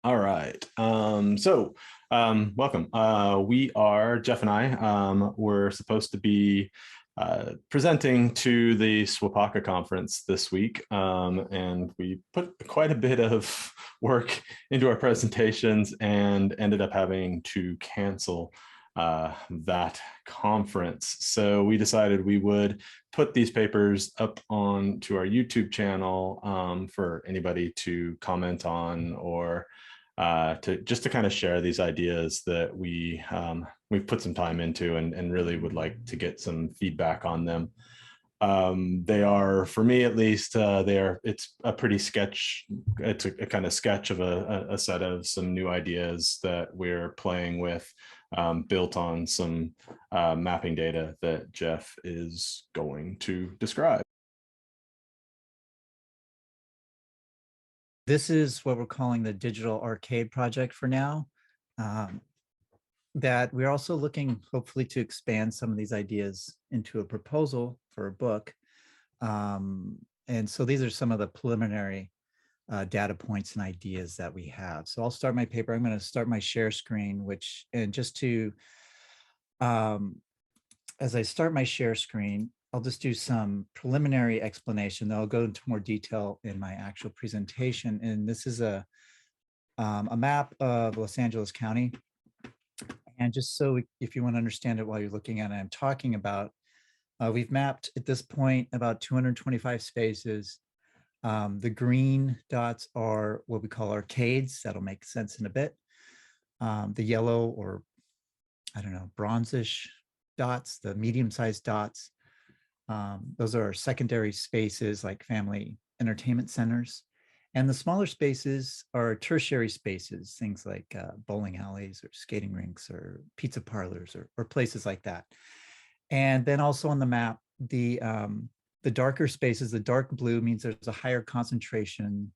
All right. Welcome. We are Jeff and I. We're supposed to be presenting to the SWPACA conference this week, and we put quite a bit of work into our presentations and ended up having to cancel that conference. So we decided we would put these papers up onto our YouTube channel for anybody to comment on or to kind of share these ideas that we've put some time into and really would like to get some feedback on them. They are, for me at least, it's a pretty sketch. It's a kind of sketch of a set of some new ideas that we're playing with, built on some mapping data that Jeff is going to describe. This is what we're calling the digital arcade project for now. That we're also looking hopefully to expand some of these ideas into a proposal for a book. And so these are some of the preliminary data points and ideas that we have. So I'll start my paper. I'm going to start my share screen, as I start my share screen, I'll just do some preliminary explanation. Then I'll go into more detail in my actual presentation. And this is a map of Los Angeles County. And just so if you want to understand it while you're looking at it, I'm talking about, we've mapped at this point about 225 spaces. The green dots are what we call arcades. That'll make sense in a bit. The yellow, or I don't know, bronzish dots, the medium-sized dots, those are secondary spaces like family entertainment centers. And the smaller spaces are tertiary spaces, things like bowling alleys or skating rinks or pizza parlors or places like that. And then also on the map, the darker spaces, the dark blue means there's a higher concentration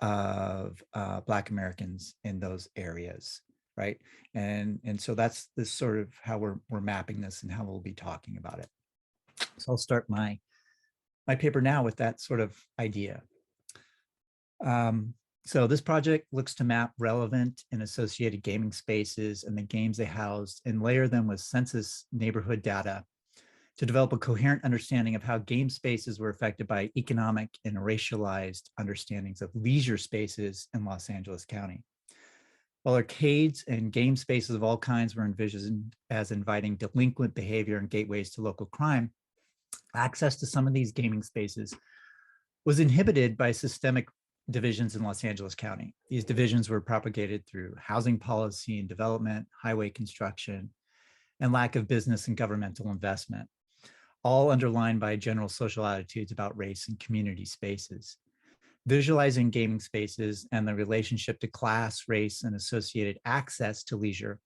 of Black Americans in those areas, right? And so that's this sort of how we're mapping this and how we'll be talking about it. So I'll start my paper now with that sort of idea. So this project looks to map relevant and associated gaming spaces and the games they house and layer them with census neighborhood data to develop a coherent understanding of how game spaces were affected by economic and racialized understandings of leisure spaces in Los Angeles County. While arcades and game spaces of all kinds were envisioned as inviting delinquent behavior and gateways to local crime, access to some of these gaming spaces was inhibited by systemic divisions in Los Angeles County. These divisions were propagated through housing policy and development, highway construction, and lack of business and governmental investment, all underlined by general social attitudes about race and community spaces. Visualizing gaming spaces and the relationship to class, race, and associated access to leisure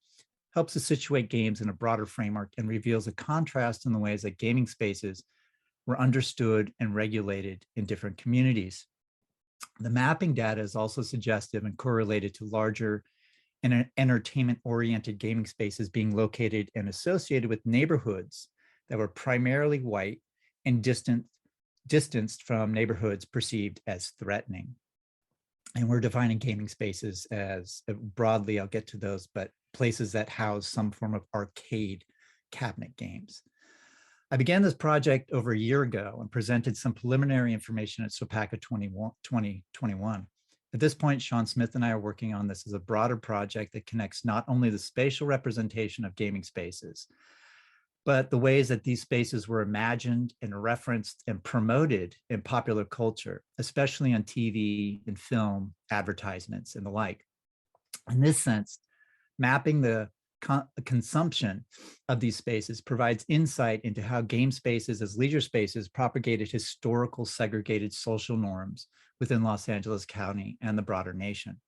helps to situate games in a broader framework and reveals a contrast in the ways that gaming spaces were understood and regulated in different communities. The mapping data is also suggestive and correlated to larger and entertainment-oriented gaming spaces being located and associated with neighborhoods that were primarily white and distanced from neighborhoods perceived as threatening. And we're defining gaming spaces as broadly, I'll get to those, but places that house some form of arcade cabinet games. I began this project over a year ago and presented some preliminary information at SWPACA 2021. At this point, Sean Smith and I are working on this as a broader project that connects not only the spatial representation of gaming spaces, but the ways that these spaces were imagined and referenced and promoted in popular culture, especially on TV and film, advertisements, and the like. In this sense, mapping the consumption of these spaces provides insight into how game spaces as leisure spaces propagated historical segregated social norms within Los Angeles County and the broader nation.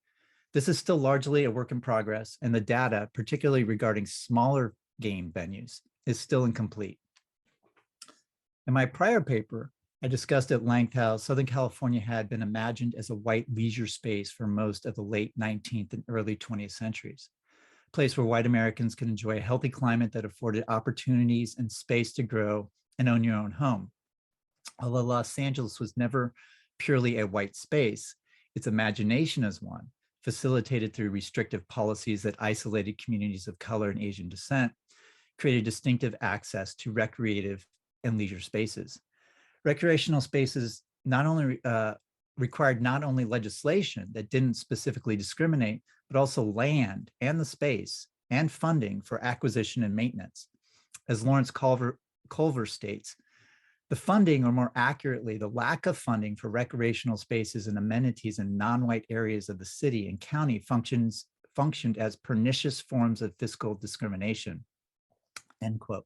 This is still largely a work in progress, and the data, particularly regarding smaller game venues, is still incomplete. In my prior paper, I discussed at length how Southern California had been imagined as a white leisure space for most of the late 19th and early 20th centuries, a place where white Americans could enjoy a healthy climate that afforded opportunities and space to grow and own your own home. Although Los Angeles was never purely a white space, its imagination as one facilitated through restrictive policies that isolated communities of color and Asian descent, created distinctive access to recreative and leisure spaces. Recreational spaces not only required not only legislation that didn't specifically discriminate, but also land and the space and funding for acquisition and maintenance. As Lawrence Culver states, the funding, or more accurately, the lack of funding for recreational spaces and amenities in non-white areas of the city and county functioned as pernicious forms of fiscal discrimination, end quote.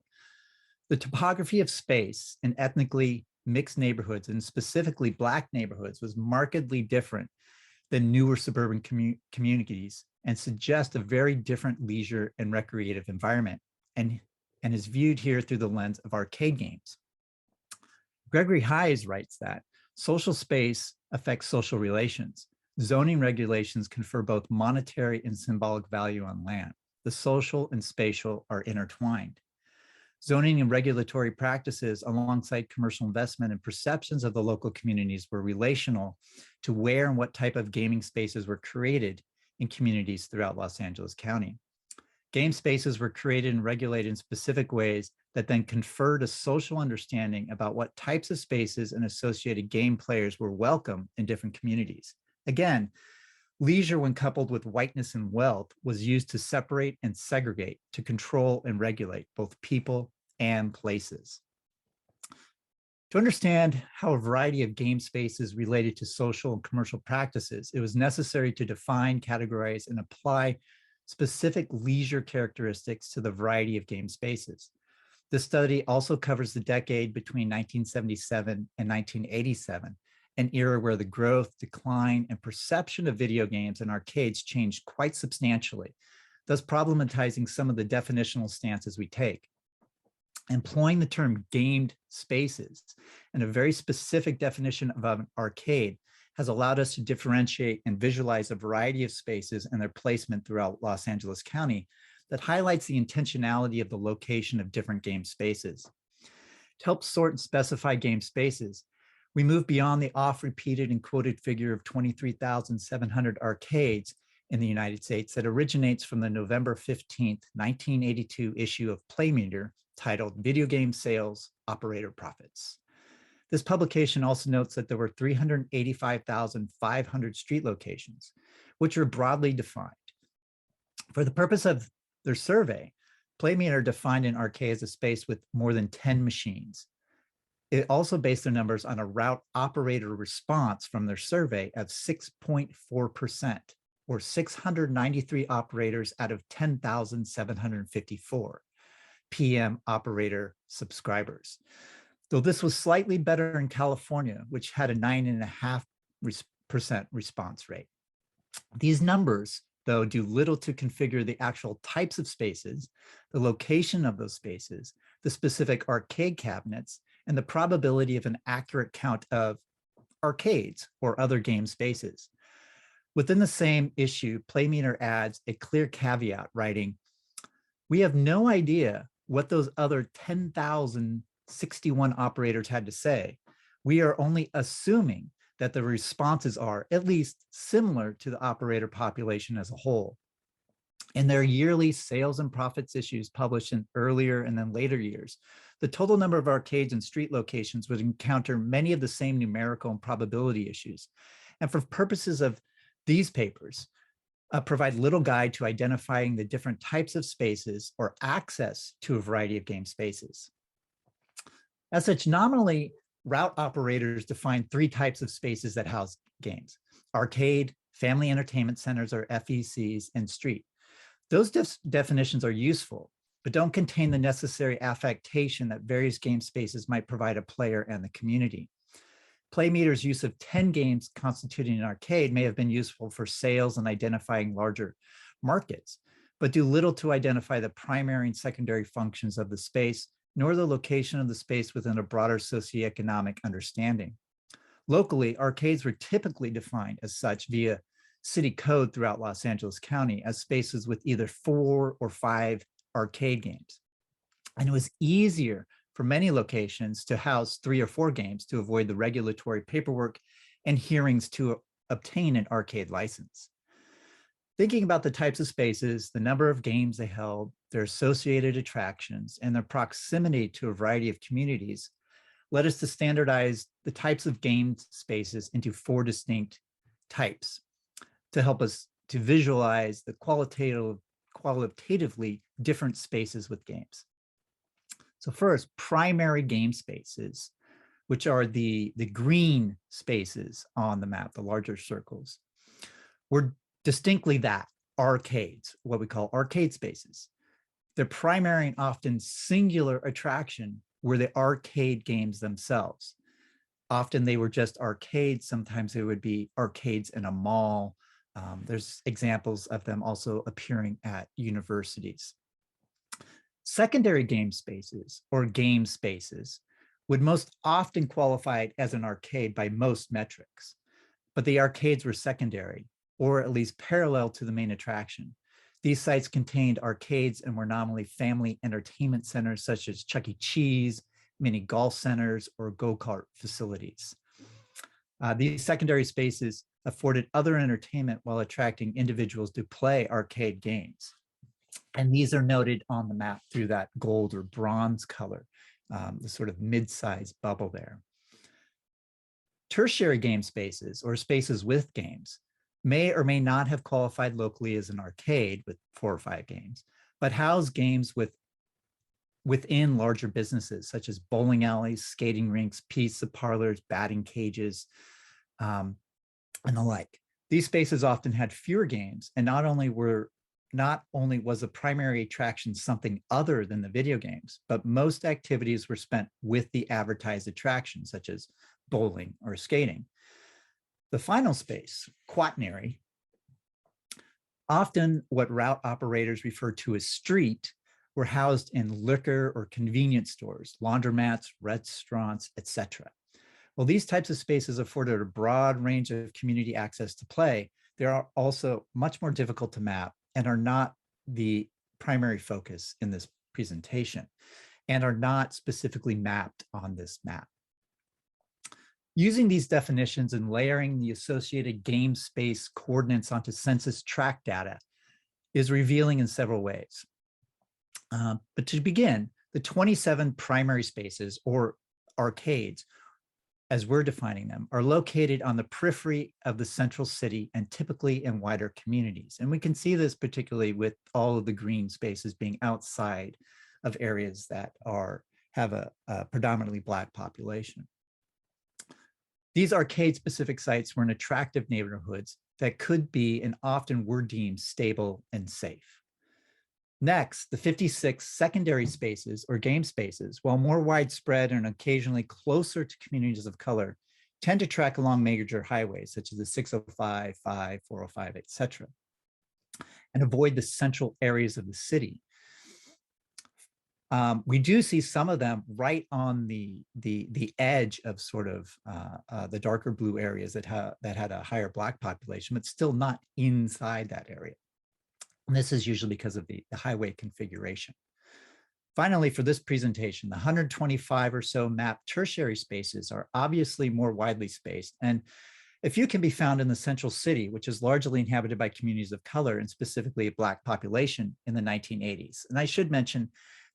The topography of space in ethnically mixed neighborhoods, and specifically Black neighborhoods, was markedly different than newer suburban communities and suggests a very different leisure and recreative environment, and is viewed here through the lens of arcade games. Gregory Hayes writes that social space affects social relations. Zoning regulations confer both monetary and symbolic value on land. The social and spatial are intertwined. Zoning and regulatory practices alongside commercial investment and perceptions of the local communities were relational to where and what type of gaming spaces were created in communities throughout Los Angeles County. Game spaces were created and regulated in specific ways that then conferred a social understanding about what types of spaces and associated game players were welcome in different communities. Again, leisure, when coupled with whiteness and wealth, was used to separate and segregate, to control and regulate both people and places. To understand how a variety of game spaces related to social and commercial practices, it was necessary to define, categorize, and apply specific leisure characteristics to the variety of game spaces. This study also covers the decade between 1977 and 1987, an era where the growth, decline, and perception of video games and arcades changed quite substantially, thus problematizing some of the definitional stances we take. Employing the term gamed spaces and a very specific definition of an arcade has allowed us to differentiate and visualize a variety of spaces and their placement throughout Los Angeles County that highlights the intentionality of the location of different game spaces. To help sort and specify game spaces, we move beyond the oft-repeated and quoted figure of 23,700 arcades in the United States that originates from the November 15th, 1982 issue of Playmeter titled Video Game Sales Operator Profits. This publication also notes that there were 385,500 street locations, which are broadly defined. For the purpose of their survey, Playmeter defined an arcade as a space with more than 10 machines. It also based their numbers on a route operator response from their survey of 6.4%, or 693 operators out of 10,754 PM operator subscribers. Though this was slightly better in California, which had a 9.5% response rate. These numbers, though, do little to configure the actual types of spaces, the location of those spaces, the specific arcade cabinets, and the probability of an accurate count of arcades or other game spaces. Within the same issue, Playmeter adds a clear caveat, writing, "We have no idea what those other 10,061 operators had to say. We are only assuming that the responses are at least similar to the operator population as a whole." In their yearly sales and profits issues published in earlier and then later years, the total number of arcades and street locations would encounter many of the same numerical and probability issues. And for purposes of these papers, provide little guide to identifying the different types of spaces or access to a variety of game spaces. As such, nominally, route operators define three types of spaces that house games: arcade, family entertainment centers, or FECs, and street. Those definitions are useful, but don't contain the necessary affectation that various game spaces might provide a player and the community. Playmeter's use of 10 games constituting an arcade may have been useful for sales and identifying larger markets, but do little to identify the primary and secondary functions of the space, nor the location of the space within a broader socioeconomic understanding. Locally, arcades were typically defined as such via city code throughout Los Angeles County as spaces with either 4 or 5 arcade games. And it was easier for many locations to house 3 or 4 games to avoid the regulatory paperwork and hearings to obtain an arcade license. Thinking about the types of spaces, the number of games they held, their associated attractions, and their proximity to a variety of communities led us to standardize the types of game spaces into 4 distinct types to help us to visualize the qualitatively different spaces with games. So first, primary game spaces, which are the green spaces on the map, the larger circles, were distinctly that, arcades, what we call arcade spaces. Their primary and often singular attraction were the arcade games themselves. Often they were just arcades. Sometimes they would be arcades in a mall. There's examples of them also appearing at universities. Secondary game spaces, or game spaces, would most often qualify as an arcade by most metrics, but the arcades were secondary, or at least parallel to the main attraction. These sites contained arcades and were nominally family entertainment centers such as Chuck E. Cheese, mini golf centers, or go-kart facilities. These secondary spaces afforded other entertainment while attracting individuals to play arcade games. And these are noted on the map through that gold or bronze color, the sort of mid-sized bubble there. Tertiary game spaces, or spaces with games, may or may not have qualified locally as an arcade with 4 or 5 games, but house games within larger businesses such as bowling alleys, skating rinks, pizza parlors, batting cages, and the like. These spaces often had fewer games, and not only was the primary attraction something other than the video games, but most activities were spent with the advertised attractions, such as bowling or skating. The final space, quaternary, often what route operators refer to as street, were housed in liquor or convenience stores, laundromats, restaurants, etc. While these types of spaces afforded a broad range of community access to play, they are also much more difficult to map and are not the primary focus in this presentation and are not specifically mapped on this map. Using these definitions and layering the associated game space coordinates onto census tract data is revealing in several ways. But to begin, the 27 primary spaces, or arcades, as we're defining them, are located on the periphery of the central city and typically in wider communities. And we can see this particularly with all of the green spaces being outside of areas that have a predominantly Black population. These arcade-specific sites were in attractive neighborhoods that could be and often were deemed stable and safe. Next, the 56 secondary spaces or game spaces, while more widespread and occasionally closer to communities of color, tend to track along major highways such as the 605, 5, 405, etc., and avoid the central areas of the city. We do see some of them right on the edge of sort of the darker blue areas that had a higher Black population, but still not inside that area. And this is usually because of the highway configuration. Finally, for this presentation, the 125 or so mapped tertiary spaces are obviously more widely spaced, and a few can be found in the central city, which is largely inhabited by communities of color and specifically a Black population in the 1980s. And I should mention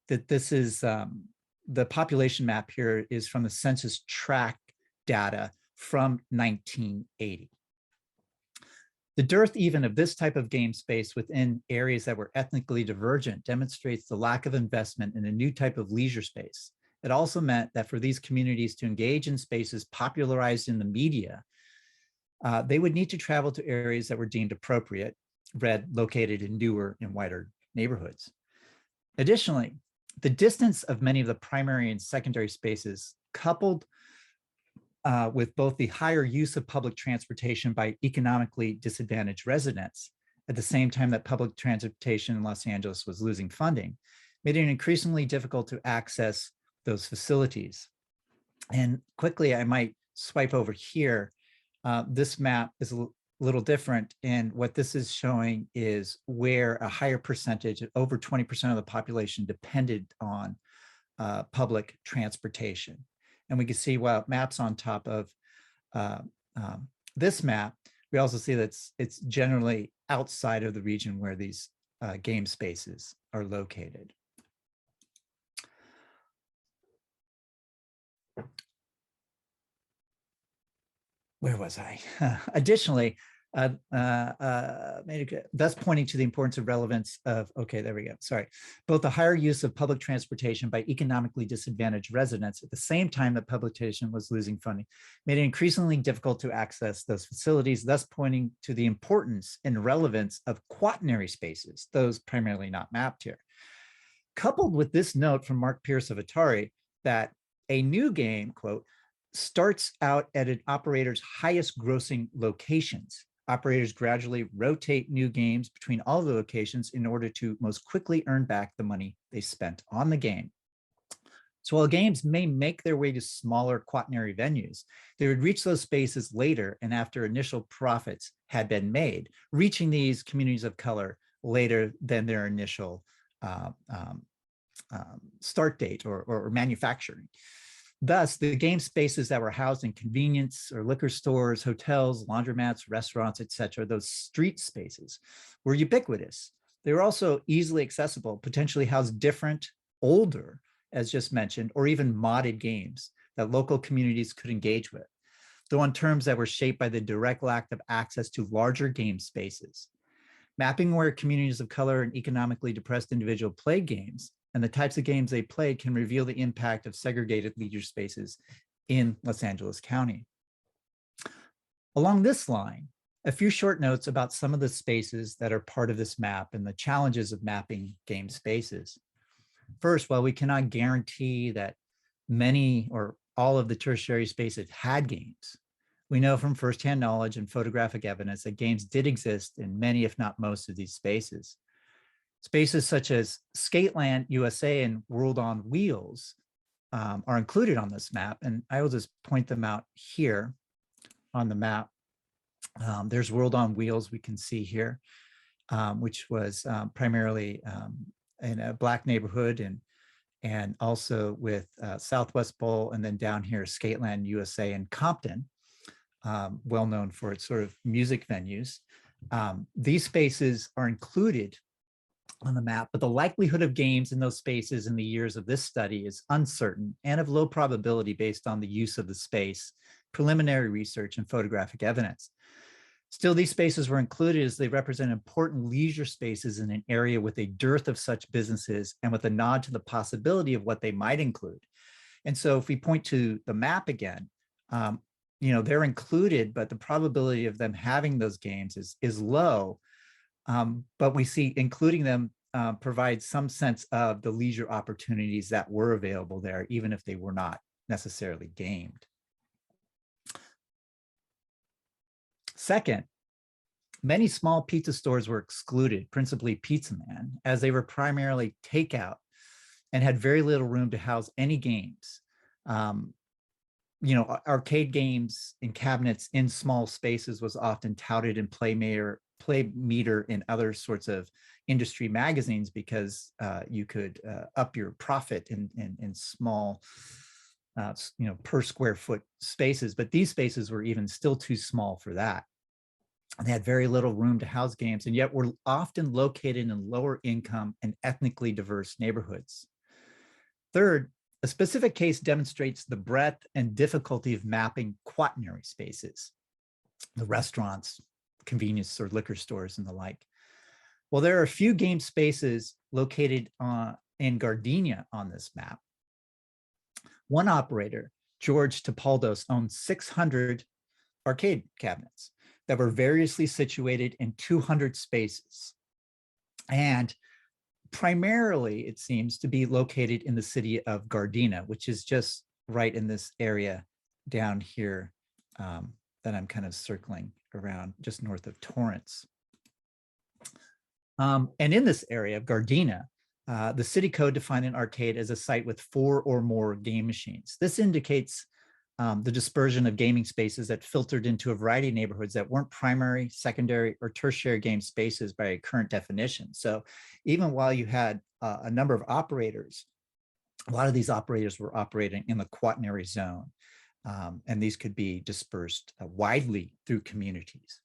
that this is the population map here is from the census tract data from 1980. The dearth even of this type of game space within areas that were ethnically divergent demonstrates the lack of investment in a new type of leisure space. It also meant that for these communities to engage in spaces popularized in the media, they would need to travel to areas that were deemed appropriate, located in newer and wider neighborhoods. Additionally, the distance of many of the primary and secondary spaces, coupled with both the higher use of public transportation by economically disadvantaged residents, at the same time that public transportation in Los Angeles was losing funding, made it increasingly difficult to access those facilities. And quickly, I might swipe over here. This map is a little different, and what this is showing is where a higher percentage, over 20% of the population, depended on public transportation. And we can see while maps on top of this map, we also see that it's generally outside of the region where these game spaces are located. Where was I? Additionally, thus pointing to the importance of relevance of, okay, there we go, sorry. Both the higher use of public transportation by economically disadvantaged residents at the same time that public transportation was losing funding made it increasingly difficult to access those facilities, thus pointing to the importance and relevance of quaternary spaces, those primarily not mapped here. Coupled with this note from Mark Pierce of Atari that a new game, quote, starts out at an operator's highest grossing locations. Operators gradually rotate new games between all the locations in order to most quickly earn back the money they spent on the game. So while games may make their way to smaller quaternary venues, they would reach those spaces later and after initial profits had been made, reaching these communities of color later than their initial start date or manufacturing. Thus, the game spaces that were housed in convenience or liquor stores, hotels, laundromats, restaurants, etc., those street spaces were ubiquitous. They were also easily accessible, potentially housed different, older, as just mentioned, or even modded games that local communities could engage with, though on terms that were shaped by the direct lack of access to larger game spaces. Mapping where communities of color and economically depressed individuals played games and the types of games they played can reveal the impact of segregated leisure spaces in Los Angeles County. Along this line, a few short notes about some of the spaces that are part of this map and the challenges of mapping game spaces. First, while we cannot guarantee that many or all of the tertiary spaces had games, we know from firsthand knowledge and photographic evidence that games did exist in many, if not most, of these spaces. Spaces such as Skateland USA and World on Wheels are included on this map, and I will just point them out here on the map. There's World on Wheels we can see here, which was primarily in a Black neighborhood and also with Southwest Bowl, and then down here, Skateland USA in Compton, well known for its sort of music venues. These spaces are included on the map, but the likelihood of games in those spaces in the years of this study is uncertain and of low probability based on the use of the space, preliminary research, and photographic evidence. Still, these spaces were included as they represent important leisure spaces in an area with a dearth of such businesses and with a nod to the possibility of what they might include. And so if we point to the map again, they're included, but the probability of them having those games is low. But we see including them provides some sense of the leisure opportunities that were available there, even if they were not necessarily gamed. Second, many small pizza stores were excluded, principally Pizza Man, as they were primarily takeout and had very little room to house any games. Arcade games and cabinets in small spaces was often touted in Play Meter and other sorts of industry magazines because you could up your profit in small, per square foot spaces. But these spaces were even still too small for that. They had very little room to house games, and yet were often located in lower income and ethnically diverse neighborhoods. Third, a specific case demonstrates the breadth and difficulty of mapping quaternary spaces, the restaurants, convenience or liquor stores and the like. Well, there are a few game spaces located in Gardenia on this map. One operator, George Topaldos, owned 600 arcade cabinets that were variously situated in 200 spaces. And primarily, it seems to be located in the city of Gardena, which is just right in this area down here that I'm kind of circling around just north of Torrance. And in this area of Gardena, the city code defined an arcade as a site with 4 or more game machines. This indicates the dispersion of gaming spaces that filtered into a variety of neighborhoods that weren't primary, secondary, or tertiary game spaces by a current definition. So even while you had a number of operators, a lot of these operators were operating in the quaternary zone, and these could be dispersed widely through communities.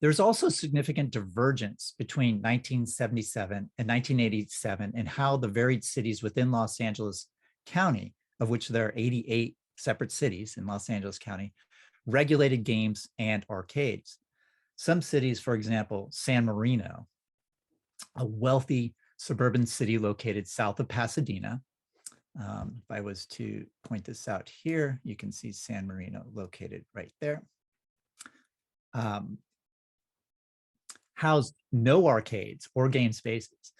There's also significant divergence between 1977 and 1987 in how the varied cities within Los Angeles County, of which there are 88 separate cities in Los Angeles County, regulated games and arcades. Some cities, for example, San Marino, a wealthy suburban city located south of Pasadena. If I was to point this out here, you can see San Marino located right there. Housed no arcades or game spaces.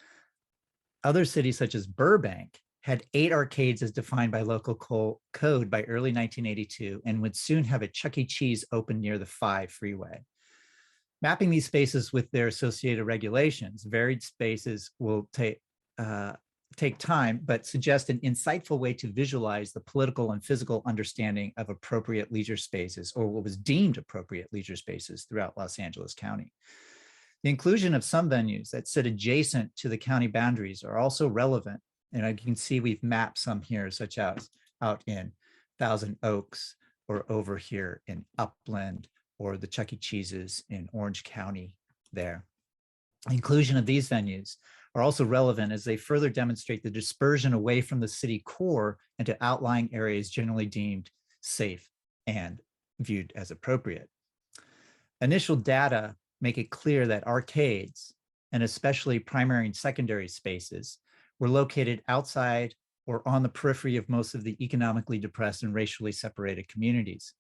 Other cities such as Burbank had 8 arcades as defined by local code by early 1982 and would soon have a Chuck E. Cheese open near the 5 freeway. Mapping these spaces with their associated regulations, varied spaces will take time, but suggest an insightful way to visualize the political and physical understanding of appropriate leisure spaces, or what was deemed appropriate leisure spaces throughout Los Angeles County. The inclusion of some venues that sit adjacent to the county boundaries are also relevant. And you can see we've mapped some here, such as out in Thousand Oaks, or over here in Upland, or the Chuck E. Cheese's in Orange County there. Inclusion of these venues are also relevant as they further demonstrate the dispersion away from the city core into outlying areas generally deemed safe and viewed as appropriate. Initial data make it clear that arcades, and especially primary and secondary spaces, were located outside or on the periphery of most of the economically depressed and racially separated communities.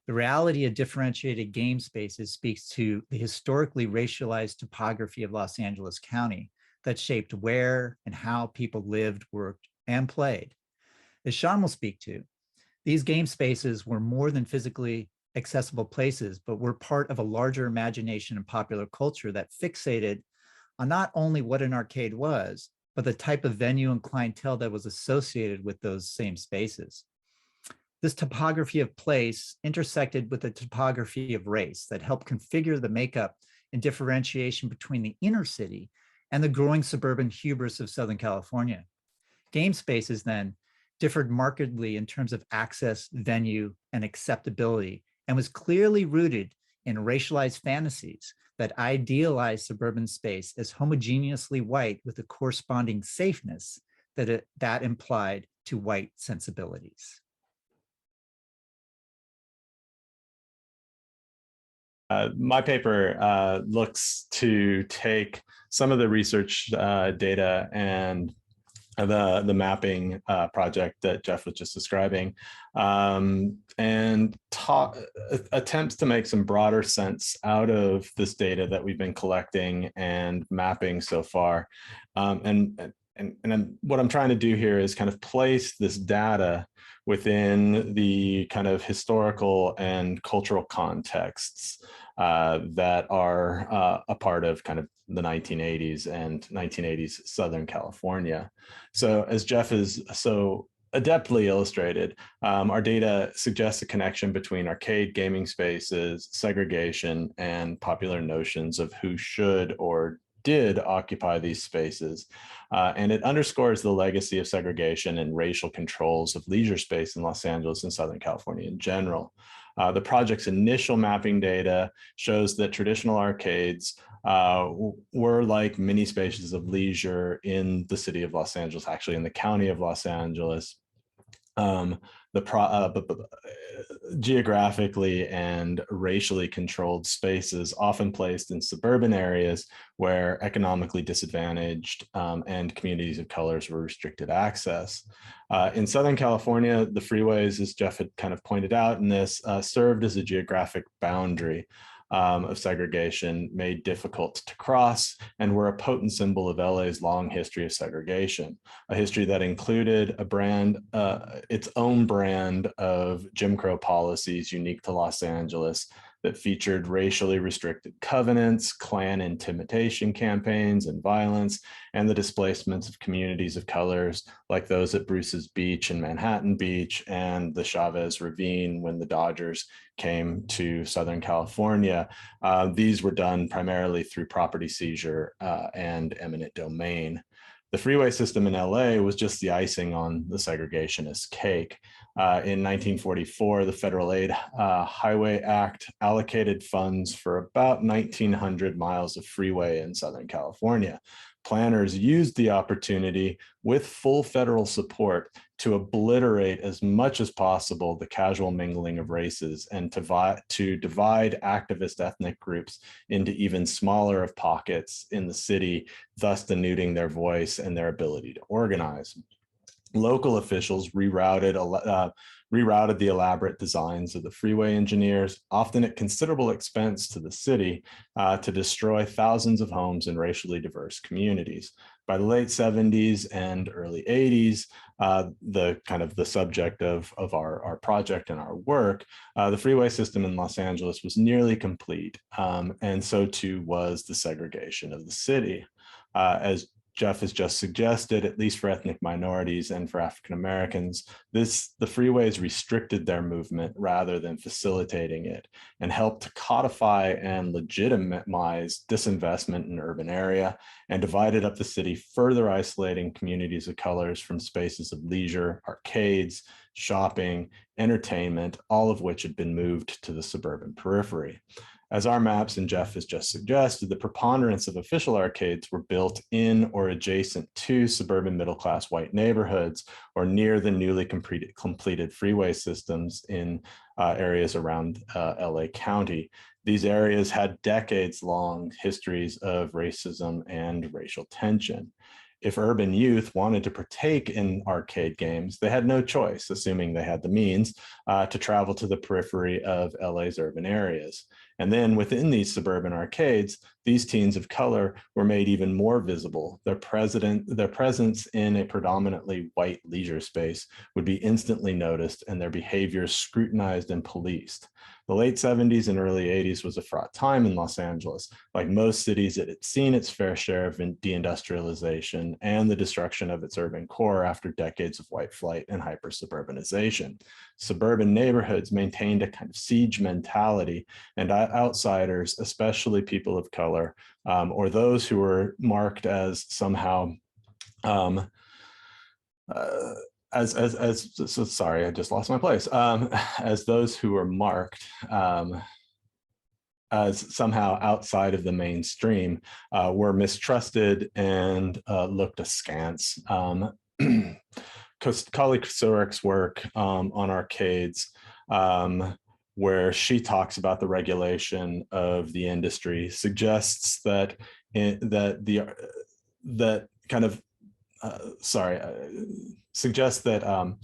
The reality of differentiated game spaces speaks to the historically racialized topography of Los Angeles County that shaped where and how people lived, worked, and played. As Sean will speak to, these game spaces were more than physically accessible places, but were part of a larger imagination and popular culture that fixated on not only what an arcade was, but the type of venue and clientele that was associated with those same spaces. This topography of place intersected with the topography of race that helped configure the makeup and differentiation between the inner city and the growing suburban hubris of Southern California. Game spaces then differed markedly in terms of access, venue, and acceptability, and was clearly rooted in racialized fantasies that idealized suburban space as homogeneously white with a corresponding safeness that implied to white sensibilities. My paper looks to take some of the research data and the mapping project that Jeff was just describing, and attempts to make some broader sense out of this data that we've been collecting and mapping so far. And what I'm trying to do here is kind of place this data within the kind of historical and cultural contexts that are a part of kind of the 1980s and 1980s Southern California. So as Jeff has so adeptly illustrated, our data suggests a connection between arcade gaming spaces, segregation, and popular notions of who should or did occupy these spaces. And it underscores the legacy of segregation and racial controls of leisure space in Los Angeles and Southern California in general. The project's initial mapping data shows that traditional arcades were like mini spaces of leisure in the city of Los Angeles, actually in the county of Los Angeles. Geographically and racially controlled spaces, often placed in suburban areas where economically disadvantaged and communities of colors were restricted access. In Southern California, the freeways, as Jeff had kind of pointed out in this, served as a geographic boundary of segregation made difficult to cross, and were a potent symbol of LA's long history of segregation, a history that included a brand, its own brand of Jim Crow policies unique to Los Angeles that featured racially restricted covenants, Klan intimidation campaigns and violence, and the displacements of communities of colors like those at Bruce's Beach and Manhattan Beach and the Chavez Ravine when the Dodgers came to Southern California. These were done primarily through property seizure and eminent domain. The freeway system in LA was just the icing on the segregationist cake. In 1944, the Federal Aid Highway Act allocated funds for about 1,900 miles of freeway in Southern California. Planners used the opportunity with full federal support to obliterate as much as possible the casual mingling of races and to divide activist ethnic groups into even smaller of pockets in the city, thus denuding their voice and their ability to organize. Local officials rerouted the elaborate designs of the freeway engineers, often at considerable expense to the city, to destroy thousands of homes in racially diverse communities. By the late 70s and early 80s, the subject of our project and our work, the freeway system in Los Angeles was nearly complete, and so too was the segregation of the city. As Jeff has just suggested, at least for ethnic minorities and for African Americans, the freeways restricted their movement rather than facilitating it, and helped to codify and legitimize disinvestment in urban area, and divided up the city, further isolating communities of colors from spaces of leisure, arcades, shopping, entertainment, all of which had been moved to the suburban periphery. As our maps and Jeff has just suggested, the preponderance of official arcades were built in or adjacent to suburban middle-class white neighborhoods or near the newly completed freeway systems in areas around LA County. These areas had decades-long histories of racism and racial tension. If urban youth wanted to partake in arcade games, they had no choice, assuming they had the means, to travel to the periphery of LA's urban areas. And then within these suburban arcades, these teens of color were made even more visible. Their presence in a predominantly white leisure space would be instantly noticed and their behaviors scrutinized and policed. The late 70s and early 80s was a fraught time in Los Angeles. Like most cities, it had seen its fair share of deindustrialization and the destruction of its urban core after decades of white flight and hyper-suburbanization. Suburban neighborhoods maintained a kind of siege mentality, and outsiders, especially people of color, or those who were marked as somehow sorry, I just lost my place. As those who were marked as somehow outside of the mainstream were mistrusted and looked askance. Colleague Surek's work on arcades, where she talks about the regulation of the industry, suggests that suggests that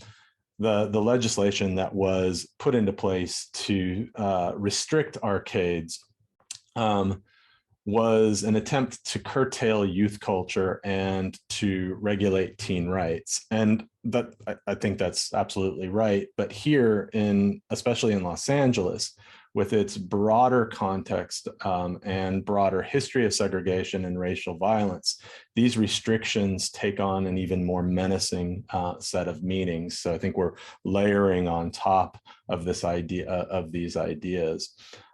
the legislation that was put into place to restrict arcades was an attempt to curtail youth culture and to regulate teen rights. And that I think that's absolutely right. But here, especially in Los Angeles, with its broader context and broader history of segregation and racial violence, these restrictions take on an even more menacing set of meanings. So I think we're layering on top of this idea of these ideas.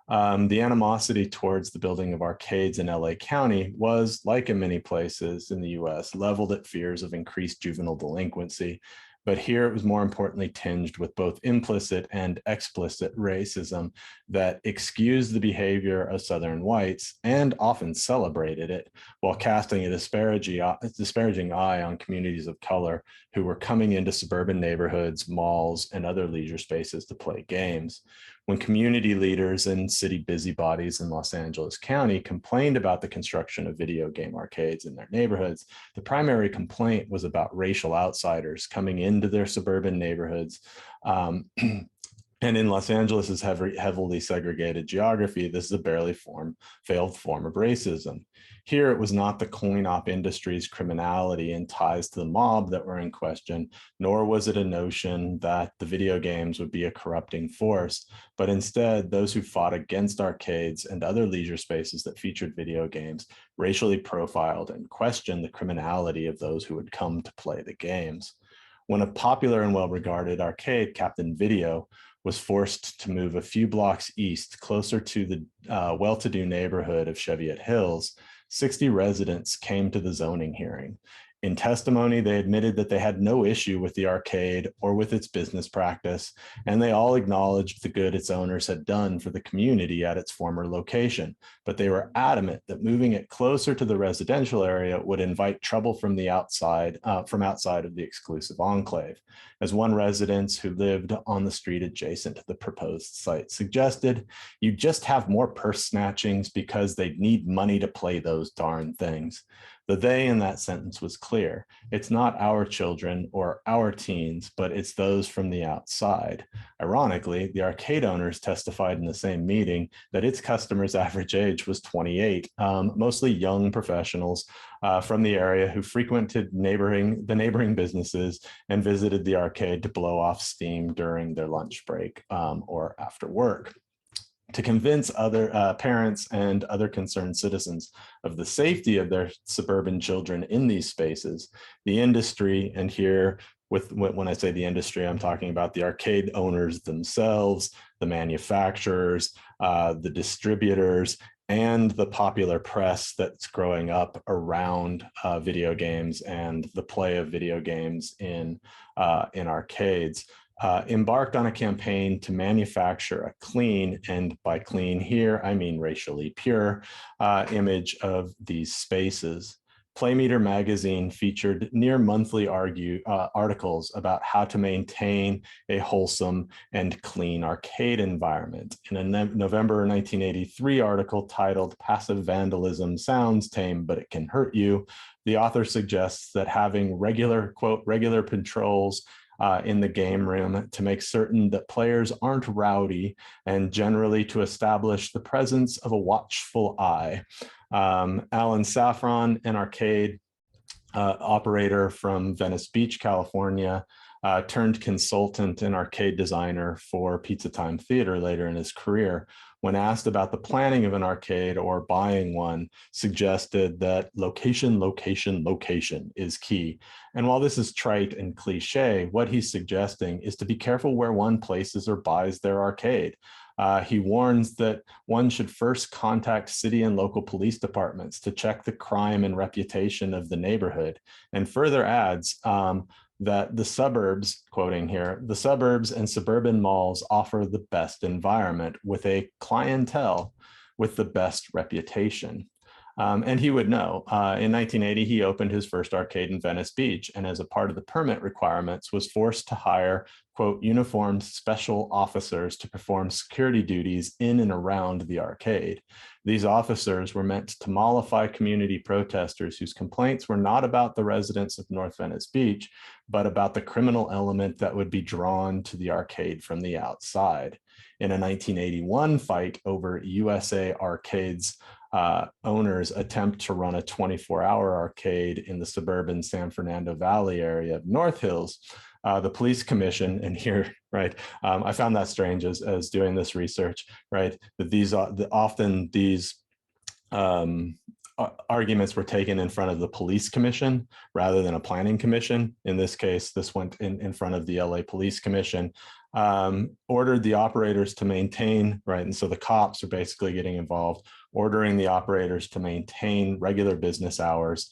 The animosity towards the building of arcades in LA County was, like in many places in the US, leveled at fears of increased juvenile delinquency. But here it was more importantly tinged with both implicit and explicit racism that excused the behavior of Southern whites and often celebrated it, while casting a disparaging eye on communities of color who were coming into suburban neighborhoods, malls, and other leisure spaces to play games. When community leaders and city busybodies in Los Angeles County complained about the construction of video game arcades in their neighborhoods, the primary complaint was about racial outsiders coming into their suburban neighborhoods. And in Los Angeles's heavily segregated geography, this is a barely failed form of racism. Here, it was not the coin-op industry's criminality and ties to the mob that were in question, nor was it a notion that the video games would be a corrupting force, but instead, those who fought against arcades and other leisure spaces that featured video games racially profiled and questioned the criminality of those who would come to play the games. When a popular and well-regarded arcade, Captain Video, was forced to move a few blocks east, closer to the well-to-do neighborhood of Cheviot Hills, 60 residents came to the zoning hearing. In testimony, they admitted that they had no issue with the arcade or with its business practice, and they all acknowledged the good its owners had done for the community at its former location. But they were adamant that moving it closer to the residential area would invite trouble from the outside, outside of the exclusive enclave. As one resident who lived on the street adjacent to the proposed site suggested, you just have more purse snatchings because they need money to play those darn things. The they in that sentence was clear. It's not our children or our teens, but it's those from the outside. Ironically, the arcade owners testified in the same meeting that its customers' average age was 28, mostly young professionals from the area who frequented the neighboring businesses and visited the arcade to blow off steam during their lunch break or after work. To convince other parents and other concerned citizens of the safety of their suburban children in these spaces, the industry, and here when I say the industry, I'm talking about the arcade owners themselves, the manufacturers, the distributors, and the popular press that's growing up around video games and the play of video games in arcades. Embarked on a campaign to manufacture a clean, and by clean here, I mean racially pure, image of these spaces. Playmeter magazine featured near monthly articles about how to maintain a wholesome and clean arcade environment. In a November 1983 article titled "Passive Vandalism Sounds Tame, but It Can Hurt You," the author suggests that having regular, quote, regular patrols in the game room to make certain that players aren't rowdy and generally to establish the presence of a watchful eye. Alan Saffron, an arcade operator from Venice Beach, California, turned consultant and arcade designer for Pizza Time Theater later in his career, when asked about the planning of an arcade or buying one, suggested that location, location, location is key. And while this is trite and cliche, what he's suggesting is to be careful where one places or buys their arcade. He warns that one should first contact city and local police departments to check the crime and reputation of the neighborhood, and further adds that the suburbs, quoting here, the suburbs and suburban malls offer the best environment with a clientele with the best reputation. And he would know. In 1980, he opened his first arcade in Venice Beach, and as a part of the permit requirements, was forced to hire, quote, uniformed special officers to perform security duties in and around the arcade. These officers were meant to mollify community protesters whose complaints were not about the residents of North Venice Beach, but about the criminal element that would be drawn to the arcade from the outside. In a 1981 fight over USA Arcade's owners attempt to run a 24-hour arcade in the suburban San Fernando Valley area of North Hills, the police commission, and here, right, I found that strange as doing this research, right, that often these arguments were taken in front of the police commission rather than a planning commission. In this case, this went in front of the LA Police Commission, ordered the operators to maintain, right, and so the cops are basically getting involved, ordering the operators to maintain regular business hours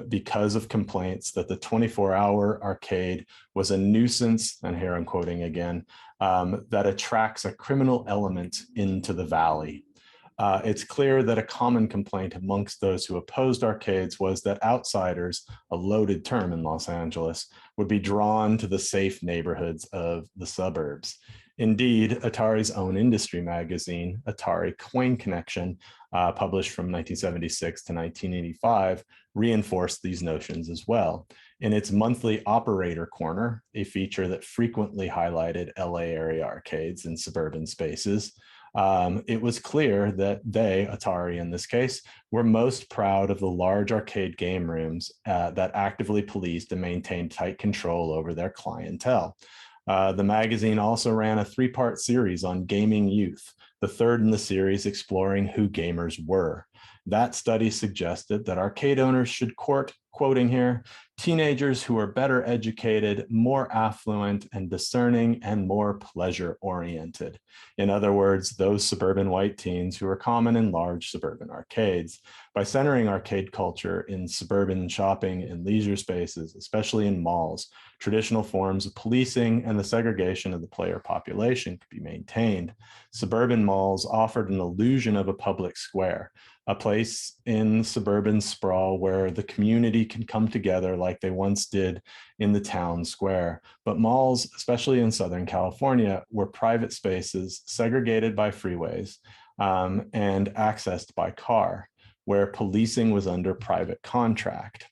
because of complaints that the 24-hour arcade was a nuisance, and here I'm quoting again, that attracts a criminal element into the valley. It's clear that a common complaint amongst those who opposed arcades was that outsiders, a loaded term in Los Angeles, would be drawn to the safe neighborhoods of the suburbs. Indeed, Atari's own industry magazine, Atari Coin Connection, published from 1976 to 1985, reinforced these notions as well. In its monthly Operator Corner, a feature that frequently highlighted LA area arcades in suburban spaces, it was clear that they, Atari in this case, were most proud of the large arcade game rooms that actively policed and maintained tight control over their clientele. The magazine also ran a 3-part series on gaming youth, the third in the series exploring who gamers were. That study suggested that arcade owners should court, quoting here, teenagers who are better educated, more affluent and discerning, and more pleasure oriented. In other words, those suburban white teens who are common in large suburban arcades. By centering arcade culture in suburban shopping and leisure spaces, especially in malls, traditional forms of policing and the segregation of the player population could be maintained. Suburban malls offered an illusion of a public square, a place in suburban sprawl where the community can come together like they once did in the town square. But malls, especially in Southern California, were private spaces segregated by freeways and accessed by car, where policing was under private contract.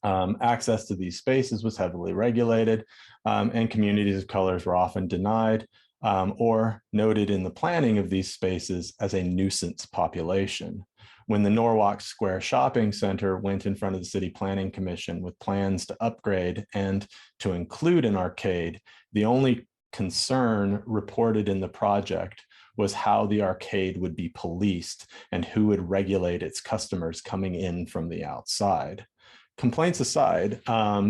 Access to these spaces was heavily regulated, and communities of colors were often denied or noted in the planning of these spaces as a nuisance population. When the Norwalk Square Shopping Center went in front of the City Planning Commission with plans to upgrade and to include an arcade, the only concern reported in the project was how the arcade would be policed and who would regulate its customers coming in from the outside. Complaints aside,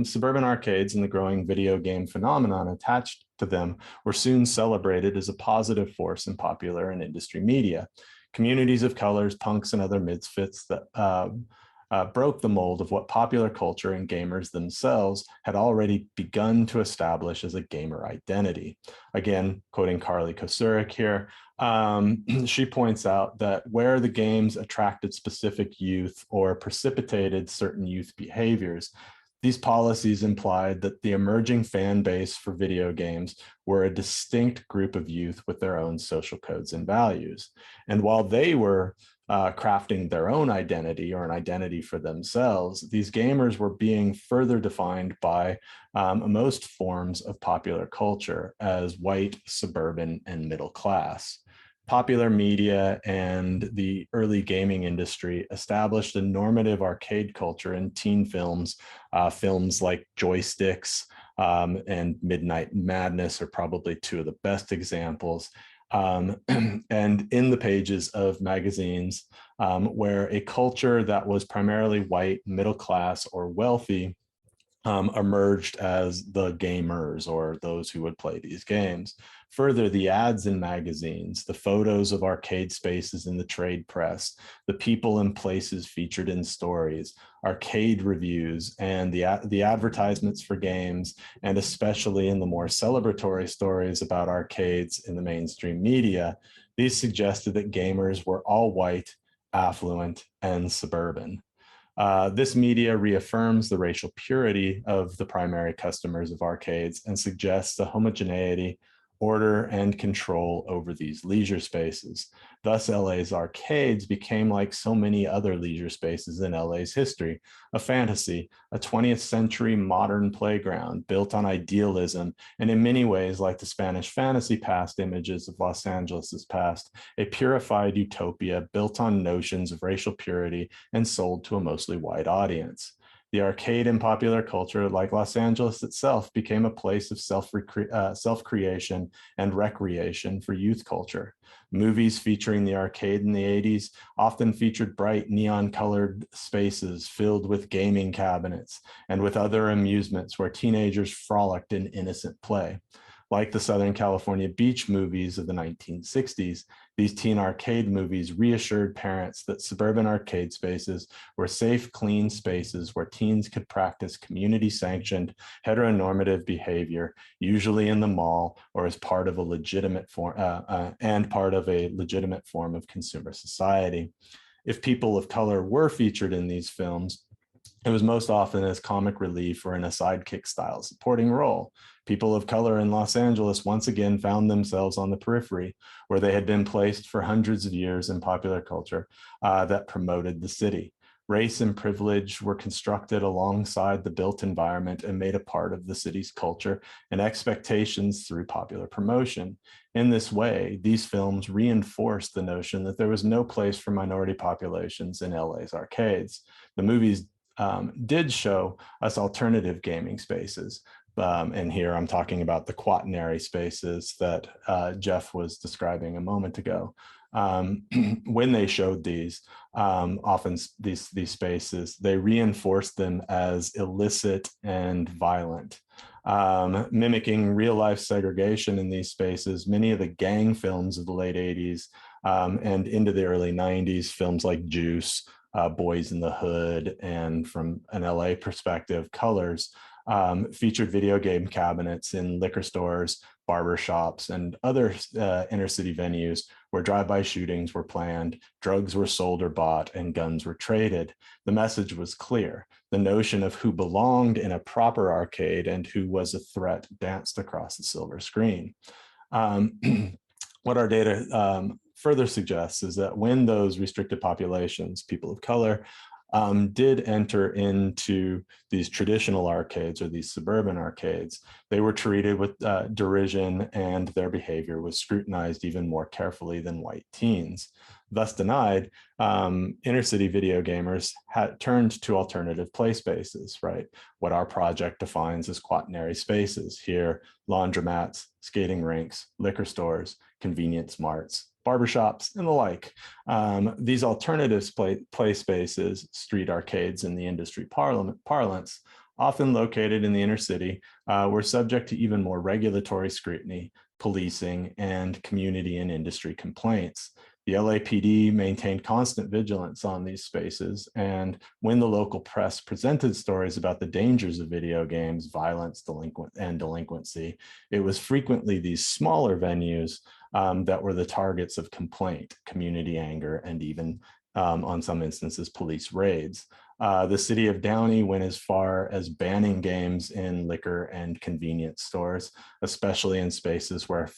suburban arcades and the growing video game phenomenon attached to them were soon celebrated as a positive force in popular and industry media. Communities of colors, punks, and other misfits that broke the mold of what popular culture and gamers themselves had already begun to establish as a gamer identity. Again, quoting Carly Kosurik here, she points out that where the games attracted specific youth or precipitated certain youth behaviors, these policies implied that the emerging fan base for video games were a distinct group of youth with their own social codes and values. And while they were crafting their own identity or an identity for themselves, these gamers were being further defined by most forms of popular culture as white, suburban, and middle class. Popular media and the early gaming industry established a normative arcade culture in teen films. Films like Joysticks and Midnight Madness are probably two of the best examples. And in the pages of magazines where a culture that was primarily white, middle class, or wealthy emerged as the gamers or those who would play these games. Further, the ads in magazines, the photos of arcade spaces in the trade press, the people and places featured in stories, arcade reviews, and the advertisements for games, and especially in the more celebratory stories about arcades in the mainstream media, these suggested that gamers were all white, affluent, and suburban. This media reaffirms the racial purity of the primary customers of arcades and suggests the homogeneity, order, and control over these leisure spaces. Thus, LA's arcades became like so many other leisure spaces in LA's history, a fantasy, a 20th century modern playground built on idealism, and in many ways, like the Spanish fantasy past images of Los Angeles's past, a purified utopia built on notions of racial purity and sold to a mostly white audience. The arcade in popular culture, like Los Angeles itself, became a place of self-creation and recreation for youth culture. Movies featuring the arcade in the 80s often featured bright neon-colored spaces filled with gaming cabinets and with other amusements where teenagers frolicked in innocent play. Like the Southern California beach movies of the 1960s, these teen arcade movies reassured parents that suburban arcade spaces were safe, clean spaces where teens could practice community-sanctioned heteronormative behavior, usually in the mall or as part of a legitimate form of consumer society. If people of color were featured in these films, it was most often as comic relief or in a sidekick style supporting role. People of color in Los Angeles once again found themselves on the periphery, where they had been placed for hundreds of years in popular culture that promoted the city. Race and privilege were constructed alongside the built environment and made a part of the city's culture and expectations through popular promotion. In this way, these films reinforced the notion that there was no place for minority populations in LA's arcades. The movies did show us alternative gaming spaces, And here I'm talking about the quaternary spaces that Jeff was describing a moment ago. When they showed these, often these spaces, they reinforced them as illicit and violent. Mimicking real life segregation in these spaces, many of the gang films of the late 80s and into the early 90s, films like Juice, Boys in the Hood, and from an LA perspective, Colors, featured video game cabinets in liquor stores, barber shops, and other inner city venues where drive-by shootings were planned, drugs were sold or bought, and guns were traded. The message was clear. The notion of who belonged in a proper arcade and who was a threat danced across the silver screen. What our data further suggests is that when those restricted populations, people of color, did enter into these traditional arcades or these suburban arcades, they were treated with derision, and their behavior was scrutinized even more carefully than white teens. Thus denied, inner city video gamers had turned to alternative play spaces, right? What our project defines as quaternary spaces. Here, laundromats, skating rinks, liquor stores, convenience marts, barbershops, and the like. These alternative play spaces, street arcades in the industry parlance, often located in the inner city, were subject to even more regulatory scrutiny, policing, and community and industry complaints. The LAPD maintained constant vigilance on these spaces, and when the local press presented stories about the dangers of video games, violence, delinquency, it was frequently these smaller venues that were the targets of complaint, community anger, and even, on some instances, police raids. The city of Downey went as far as banning games in liquor and convenience stores, especially in spaces where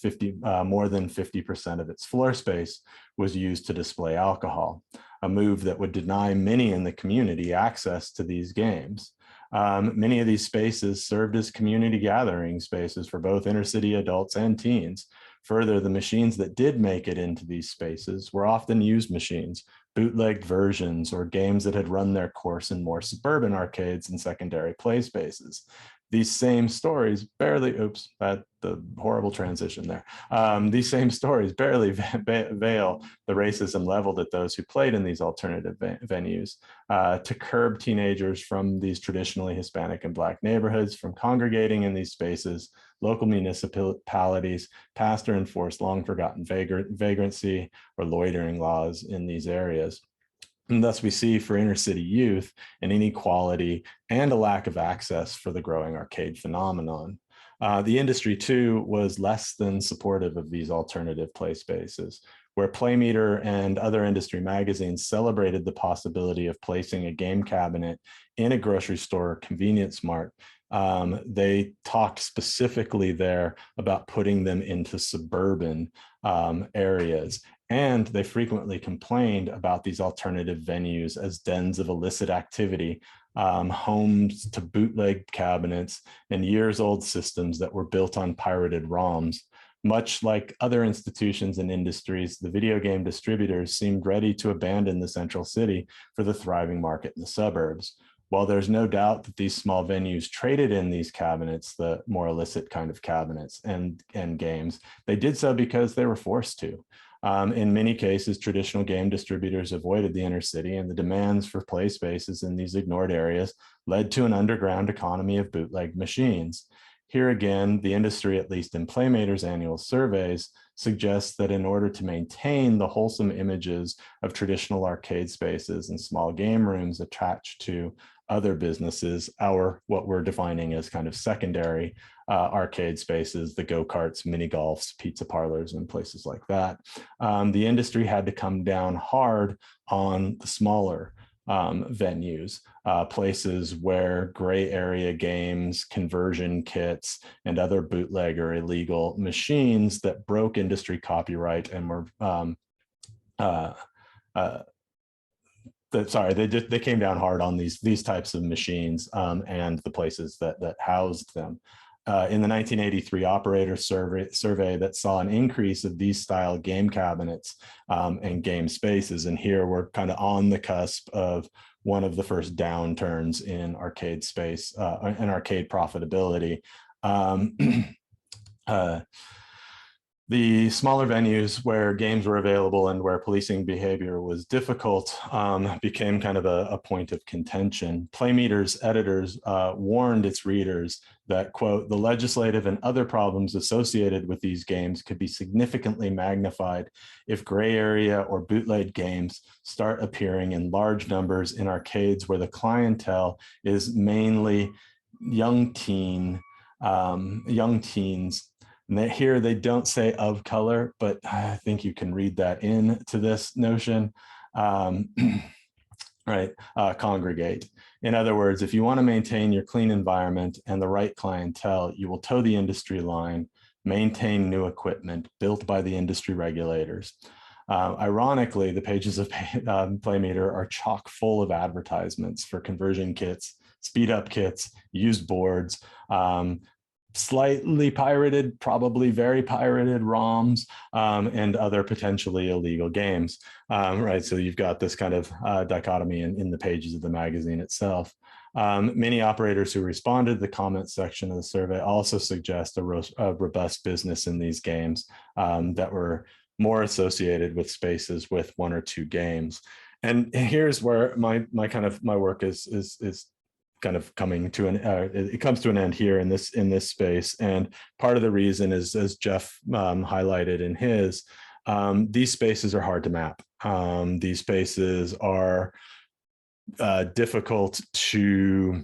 more than 50% of its floor space was used to display alcohol, a move that would deny many in the community access to these games. Many of these spaces served as community gathering spaces for both inner city adults and teens. Further, the machines that did make it into these spaces were often used machines, bootlegged versions, or games that had run their course in more suburban arcades and secondary play spaces. These same stories barely, the horrible transition there. These same stories barely veil the racism leveled at those who played in these alternative venues to curb teenagers from these traditionally Hispanic and Black neighborhoods from congregating in these spaces. Local municipalities passed or enforced long forgotten vagrancy or loitering laws in these areas. And thus we see for inner city youth an inequality and a lack of access for the growing arcade phenomenon. The industry too was less than supportive of these alternative play spaces, where Playmeter and other industry magazines celebrated the possibility of placing a game cabinet in a grocery store or convenience mart. They talked specifically there about putting them into suburban areas. And they frequently complained about these alternative venues as dens of illicit activity, homes to bootleg cabinets and years-old systems that were built on pirated ROMs. Much like other institutions and industries, the video game distributors seemed ready to abandon the central city for the thriving market in the suburbs. While there's no doubt that these small venues traded in these cabinets, the more illicit kind of cabinets and games, they did so because they were forced to. In many cases, traditional game distributors avoided the inner city, and the demands for play spaces in these ignored areas led to an underground economy of bootleg machines. Here again, the industry, at least in Playmater's annual surveys, suggests that in order to maintain the wholesome images of traditional arcade spaces and small game rooms attached to other businesses, what we're defining as kind of secondary arcade spaces, the go-karts, mini golfs, pizza parlors, and places like that, the industry had to come down hard on the smaller venues, places where gray area games, conversion kits, and other bootleg or illegal machines that broke industry copyright and were they came down hard on these types of machines and the places that housed them. In the 1983 operator survey that saw an increase of these style game cabinets and game spaces, and here we're kind of on the cusp of one of the first downturns in arcade space and arcade profitability. Um, uh, the smaller venues where games were available and where policing behavior was difficult became kind of a point of contention. Playmeter's editors warned its readers that, quote, the legislative and other problems associated with these games could be significantly magnified if gray area or bootleg games start appearing in large numbers in arcades where the clientele is mainly young teens. And here they don't say of color, but I think you can read that into this notion. Right, congregate. In other words, if you want to maintain your clean environment and the right clientele, you will toe the industry line, maintain new equipment built by the industry regulators. Ironically, the pages of Playmeter are chock full of advertisements for conversion kits, speed up kits, used boards, slightly pirated, probably very pirated ROMs, and other potentially illegal games, right? So you've got this kind of dichotomy in the pages of the magazine itself. Many operators who responded to the comment section of the survey also suggest a robust business in these games that were more associated with spaces with one or two games. And here's where my work is kind of coming to it comes to an end here in this space. And part of the reason is, as Jeff highlighted in his, these spaces are hard to map. These spaces are difficult to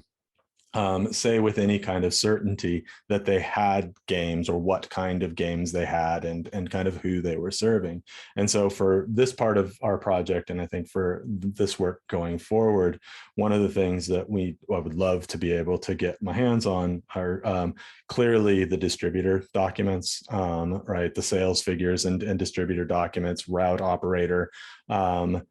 say with any kind of certainty that they had games or what kind of games they had and kind of who they were serving. And so for this part of our project, and I think for this work going forward, one of the things that I would love to be able to get my hands on are clearly the distributor documents, right? The sales figures and distributor documents, route operator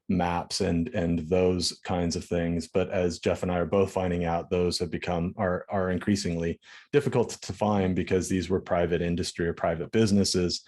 maps and those kinds of things. But as Jeff and I are both finding out, those have are increasingly difficult to find because these were private industry or private businesses,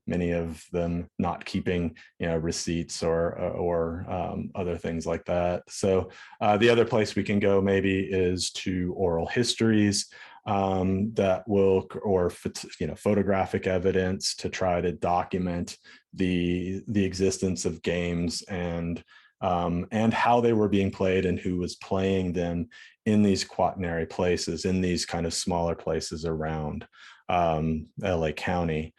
many of them not keeping receipts or other things like that. So the other place we can go maybe is to oral histories that will, or photographic evidence to try to document the existence of games and how they were being played and who was playing them in these quaternary places, in these kind of smaller places around LA County.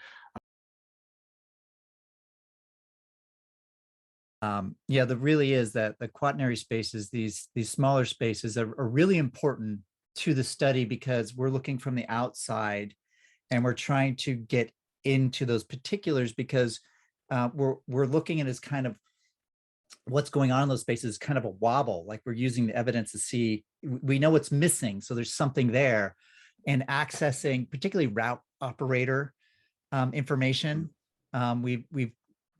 Yeah, there really is that the quaternary spaces, these smaller spaces are really important to the study because we're looking from the outside and we're trying to get into those particulars because we're looking at as kind of what's going on in those spaces, kind of a wobble, like we're using the evidence to see, we know what's missing. So there's something there, and accessing particularly route operator information. We've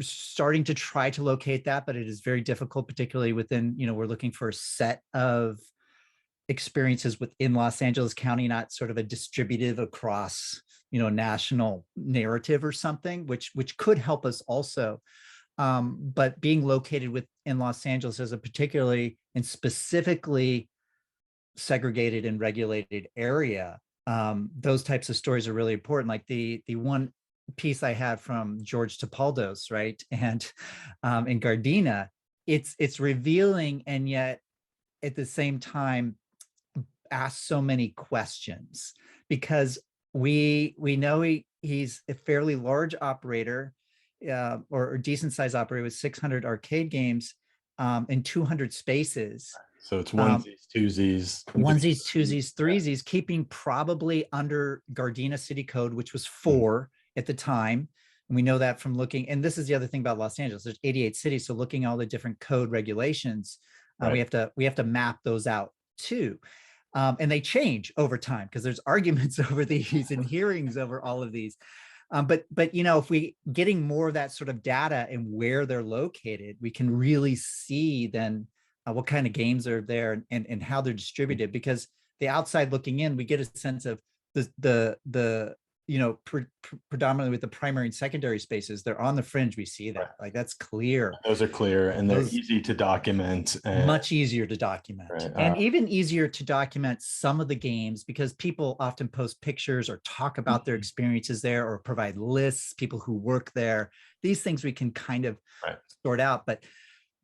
starting to try to locate that, but it is very difficult, particularly within, we're looking for a set of experiences within Los Angeles County, not sort of a distributive across, national narrative or something, which could help us also. But being located within Los Angeles as a particularly and specifically segregated and regulated area, those types of stories are really important. Like the one piece I had from George Topaldos, right, and in Gardena, it's revealing and yet at the same time ask so many questions because we know he's a fairly large operator or decent size operator with 600 arcade games and 200 spaces. So it's onesies, twosies, threesies, keeping probably under Gardena City Code, which was 4 at the time. And we know that from looking, and this is the other thing about Los Angeles, there's 88 cities. So looking at all the different code regulations, right. we have to map those out too. And they change over time because there's arguments over these and hearings over all of these. But if we getting more of that sort of data and where they're located, we can really see then what kind of games are there and how they're distributed. Because the outside looking in, we get a sense of the predominantly with the primary and secondary spaces, they're on the fringe. We see that, Right. like, that's clear. Those are clear and they're Those easy to document. And, much easier to document, right, and even easier to document some of the games, because people often post pictures or talk about their experiences there, or provide lists, people who work there. These things we can kind of right. sort out. But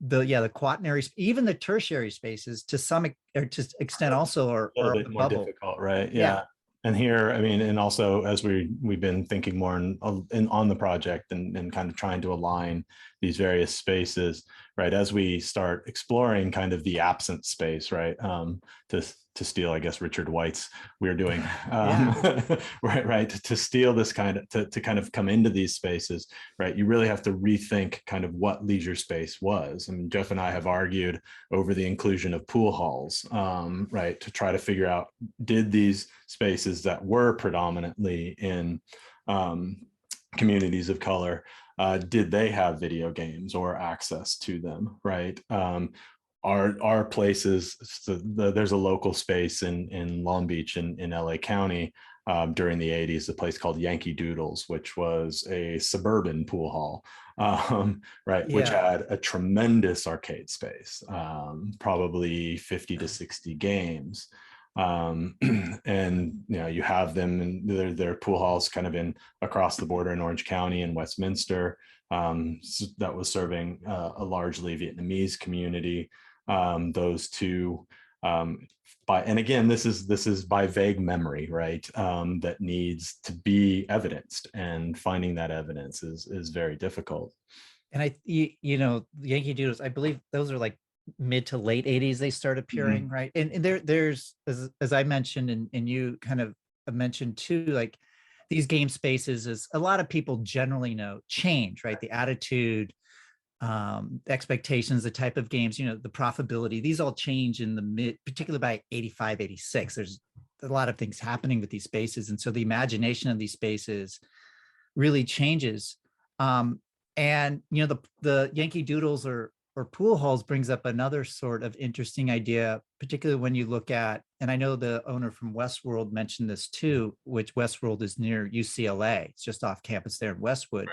the quaternary, even the tertiary spaces, to some or to extent also are A little the bit more bubble. difficult, right? Yeah. Yeah. And here, I mean, and also as we've been thinking more on the project and kind of trying to align these various spaces, right? As we start exploring kind of the absent space, right? To steal, I guess, Richard White's, we're doing, right, to steal this kind of, to kind of come into these spaces, right? You really have to rethink kind of what leisure space was. I mean, Jeff and I have argued over the inclusion of pool halls, right, to try to figure out, did these spaces that were predominantly in communities of color, did they have video games or access to them, right? Our places, so there's a local space in Long Beach in LA County during the 80s, a place called Yankee Doodles, which was a suburban pool hall, right, which had a tremendous arcade space, probably 50 to 60 games. And you have them, and their pool halls kind of in across the border in Orange County and Westminster, that was serving a largely Vietnamese community. Those two, and again, this is by vague memory, right? That needs to be evidenced, and finding that evidence is very difficult. And Yankee Doodles, I believe those are like mid to late 80s they start appearing, right? And there's, as I mentioned, and you kind of mentioned too, like, these game spaces, as a lot of people generally know, change, right? The attitude, expectations, the type of games, the profitability, these all change in the mid, particularly by 85, 86. There's a lot of things happening with these spaces. And so the imagination of these spaces really changes. And the Yankee Doodles or pool halls brings up another sort of interesting idea, particularly when you look at, and I know the owner from Westworld mentioned this too, which Westworld is near UCLA. It's just off campus there in Westwood.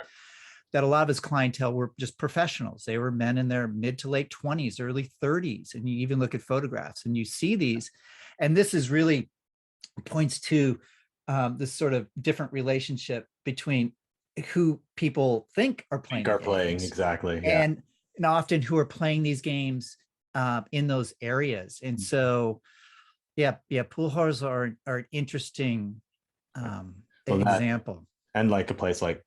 That a lot of his clientele were just professionals. They were men in their mid to late 20s, early 30s. And you even look at photographs and you see these. And this is really points to this sort of different relationship between who people think are playing, Exactly. Yeah. And often who are playing these games in those areas. And so, pool halls are an interesting example. And like a place like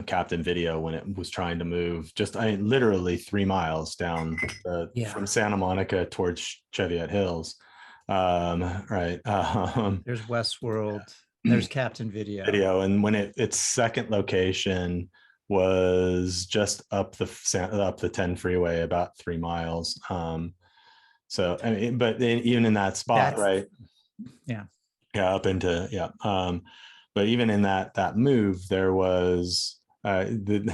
Captain Video, when it was trying to move literally 3 miles down from Santa Monica towards Cheviot Hills, right? There's Westworld, there's Captain Video, and when its second location was just up the 10 freeway about 3 miles. So I mean, but even in that spot, right? Up into but even in that move, there was did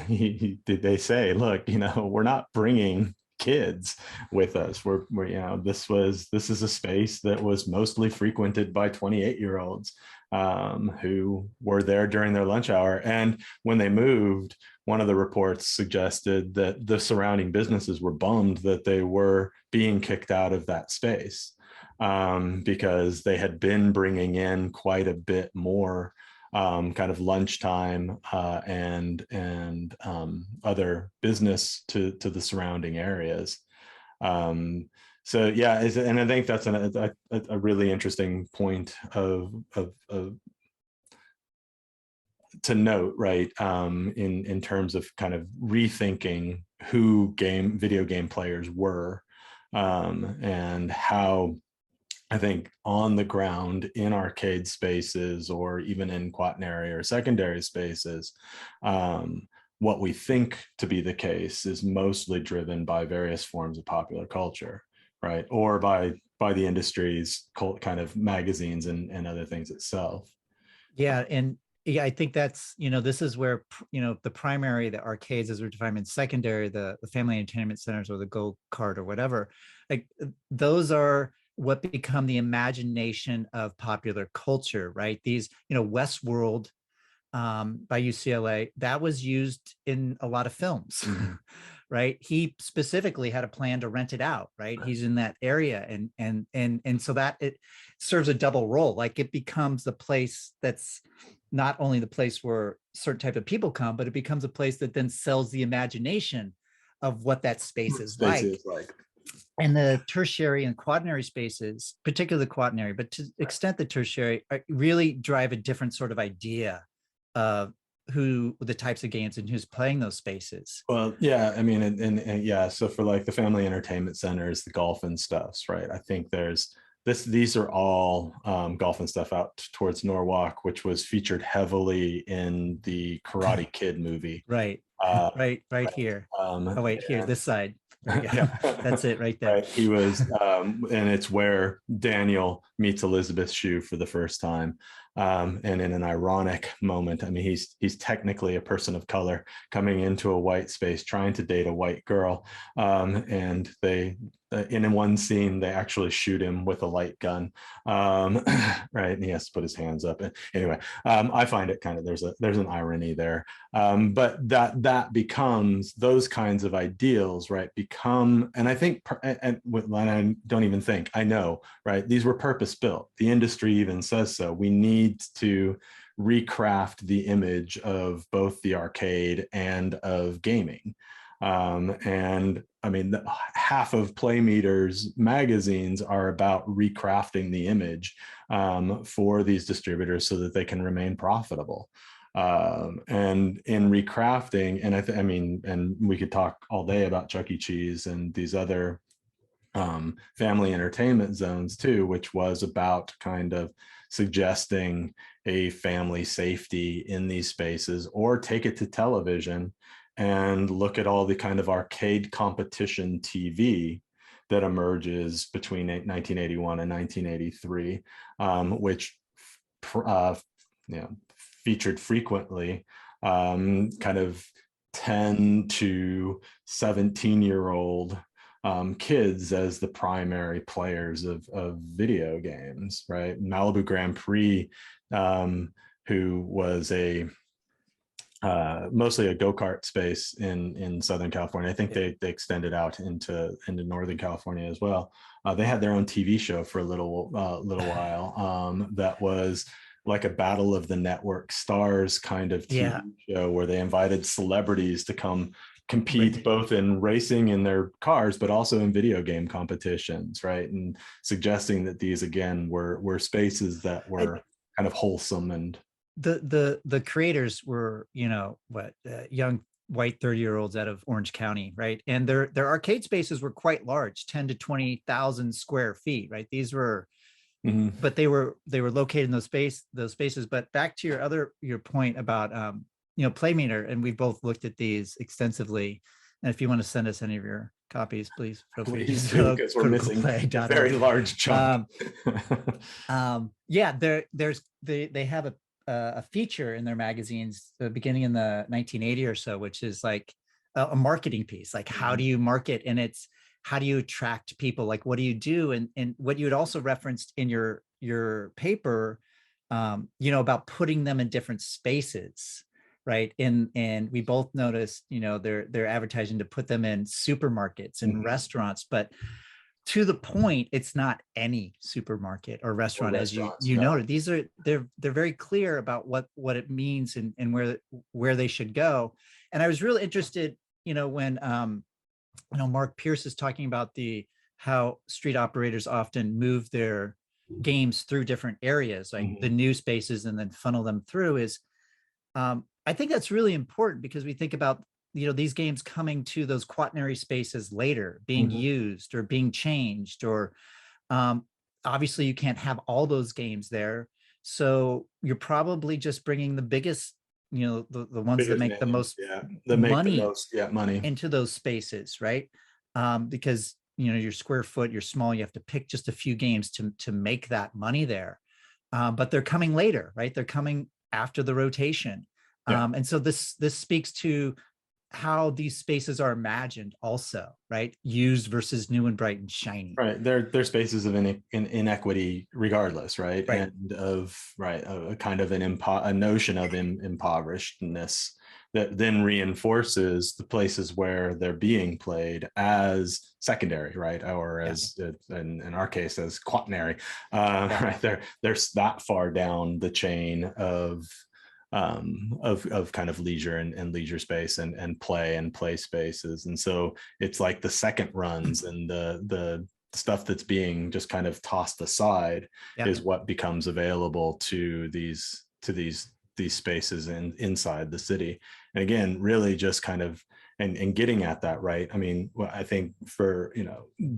they say, look, we're not bringing kids with us. We're this is a space that was mostly frequented by 28-year-olds who were there during their lunch hour. And when they moved, one of the reports suggested that the surrounding businesses were bummed that they were being kicked out of that space, because they had been bringing in quite a bit more kind of lunchtime and other business to the surrounding areas. So yeah, and I think that's a really interesting point to note, right? In terms of kind of rethinking who video game players were, and how I think on the ground in arcade spaces or even in quaternary or secondary spaces, what we think to be the case is mostly driven by various forms of popular culture, right? Or by the industry's kind of magazines and other things itself. Yeah. And I think that's, this is where, the primary, the arcades as we're defined, in secondary, the family entertainment centers or the go-kart or whatever, like those are what become the imagination of popular culture, right? These, Westworld, by UCLA, that was used in a lot of films. Right. He specifically had a plan to rent it out. Right. He's in that area. And so that it serves a double role. Like it becomes the place that's not only the place where certain type of people come, but it becomes a place that then sells the imagination of what that space is like. And the tertiary and quaternary spaces, particularly the quaternary, but to the extent the tertiary, really drive a different sort of idea of who the types of games and who's playing those spaces. Well, yeah, I mean, and yeah, so for like the family entertainment centers, the golf and stuffs, right? I think there's these are all golf and stuff out towards Norwalk, which was featured heavily in the Karate Kid movie. Right. Right here. Oh, wait, here, this side. Yeah. That's it right there. Right. He was, and it's where Daniel meets Elizabeth Shue for the first time. And in an ironic moment, I mean, he's technically a person of color coming into a white space, trying to date a white girl. And they, in one scene, they actually shoot him with a light gun. Right. And he has to put his hands up. And anyway, I find it kind of, there's an irony there. But that becomes those kinds of ideals, right? Become, and I think, and I don't even think, I know, right? These were purpose built. The industry even says so. We need to recraft the image of both the arcade and of gaming. And I mean, half of Playmeter's magazines are about recrafting the image for these distributors so that they can remain profitable. And in recrafting, and I mean, and we could talk all day about Chuck E. Cheese and these other family entertainment zones too, which was about kind of suggesting a family safety in these spaces, or take it to television and look at all the kind of arcade competition TV that emerges between 1981 and 1983, which featured frequently kind of 10 to 17-year-old kids as the primary players of video games, right? Malibu Grand Prix, who was a mostly a go-kart space in Southern California. I think they extended out into Northern California as well. They had their own TV show for a little while that was like a battle of the network stars kind of TV show, where they invited celebrities to come compete both in racing in their cars, but also in video game competitions, right? And suggesting that these again were spaces that were kind of wholesome. And the creators were, young white 30-year-olds out of Orange County, right? And their arcade spaces were quite large, 10 to 20,000 square feet, right? These were, but they were located in those spaces. But back to your point about Playmeter, and we've both looked at these extensively. And if you want to send us any of your copies, please feel free to do, because we're missing a very large chunk. They have a feature in their magazines beginning in the 1980 or so, which is like a marketing piece. Like, how do you market? And it's, how do you attract people? Like, what do you do? And what you had also referenced in your paper, about putting them in different spaces, right? And we both noticed, they're advertising to put them in supermarkets and restaurants, but to the point, it's not any supermarket or restaurant, as you noted. These are, they're very clear about what it means and where they should go. And I was really interested, when Mark Pierce is talking about how street operators often move their games through different areas, like the new spaces, and then funnel them through. Is I think that's really important, because we think about these games coming to those quaternary spaces later, being used or being changed, or obviously you can't have all those games there, so you're probably just bringing the biggest, the ones that make the most money into those spaces, right? Because your square foot, you're small, you have to pick just a few games to make that money there, but they're coming later, right? They're coming after the rotation. And so this speaks to how these spaces are imagined also, right? Used versus new and bright and shiny. Right. They're spaces of inequity regardless, right? Right. And of, right, a kind of a notion of impoverishedness that then reinforces the places where they're being played as secondary, right? Or as, in our case, as quaternary, right? They're that far down the chain of kind of leisure and leisure space and play spaces. And so it's like the second runs and the stuff that's being just kind of tossed aside is what becomes available to these spaces inside the city. And again, really just kind of and getting at that, right? I mean, I think for,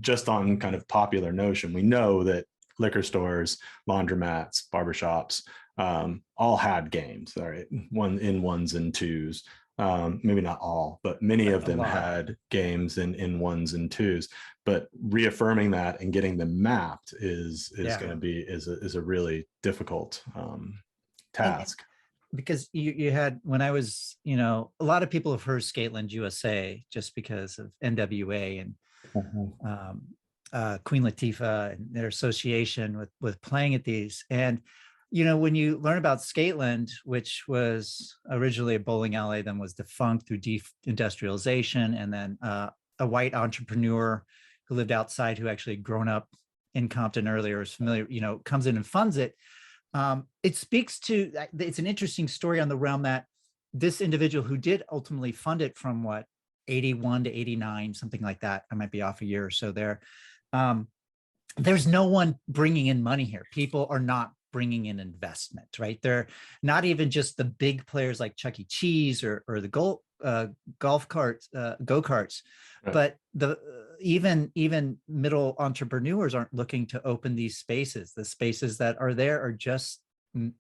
just on kind of popular notion, we know that liquor stores, laundromats, barbershops, all had games, all right, ones and twos. Maybe not all, but many of them had games in ones and twos. But reaffirming that and getting them mapped is going to be is a really difficult task. Because you had, when I was, a lot of people have heard Skateland USA just because of NWA and Queen Latifah and their association with playing at these. And when you learn about Skateland, which was originally a bowling alley, then was defunct through deindustrialization, and then a white entrepreneur who lived outside, who actually had grown up in Compton earlier, is familiar, comes in and funds it. It speaks to, it's an interesting story on the realm that this individual who did ultimately fund it from 81 to 89, something like that. I might be off a year or so there. There's no one bringing in money here. People are not bringing in investment, right? They're not even just the big players like Chuck E. Cheese or the golf carts, go-karts, right. But even middle entrepreneurs aren't looking to open these spaces. The spaces that are there are just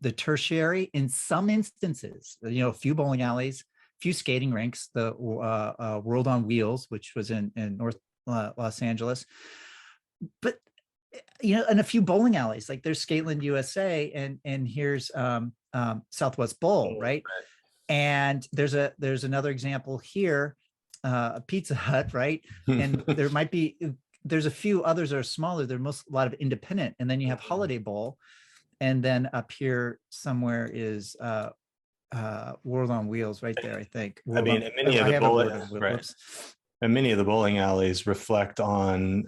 the tertiary, in some instances, a few bowling alleys, a few skating rinks, the World on Wheels, which was in North Los Angeles, but and a few bowling alleys. Like there's Skateland USA, and here's Southwest Bowl, right? And there's another example here, a Pizza Hut, right? And there's a few others that are smaller. They're a lot of independent, and then you have Holiday Bowl, and then up here somewhere is World on Wheels, right there, I think. Many of the bowling alleys reflect on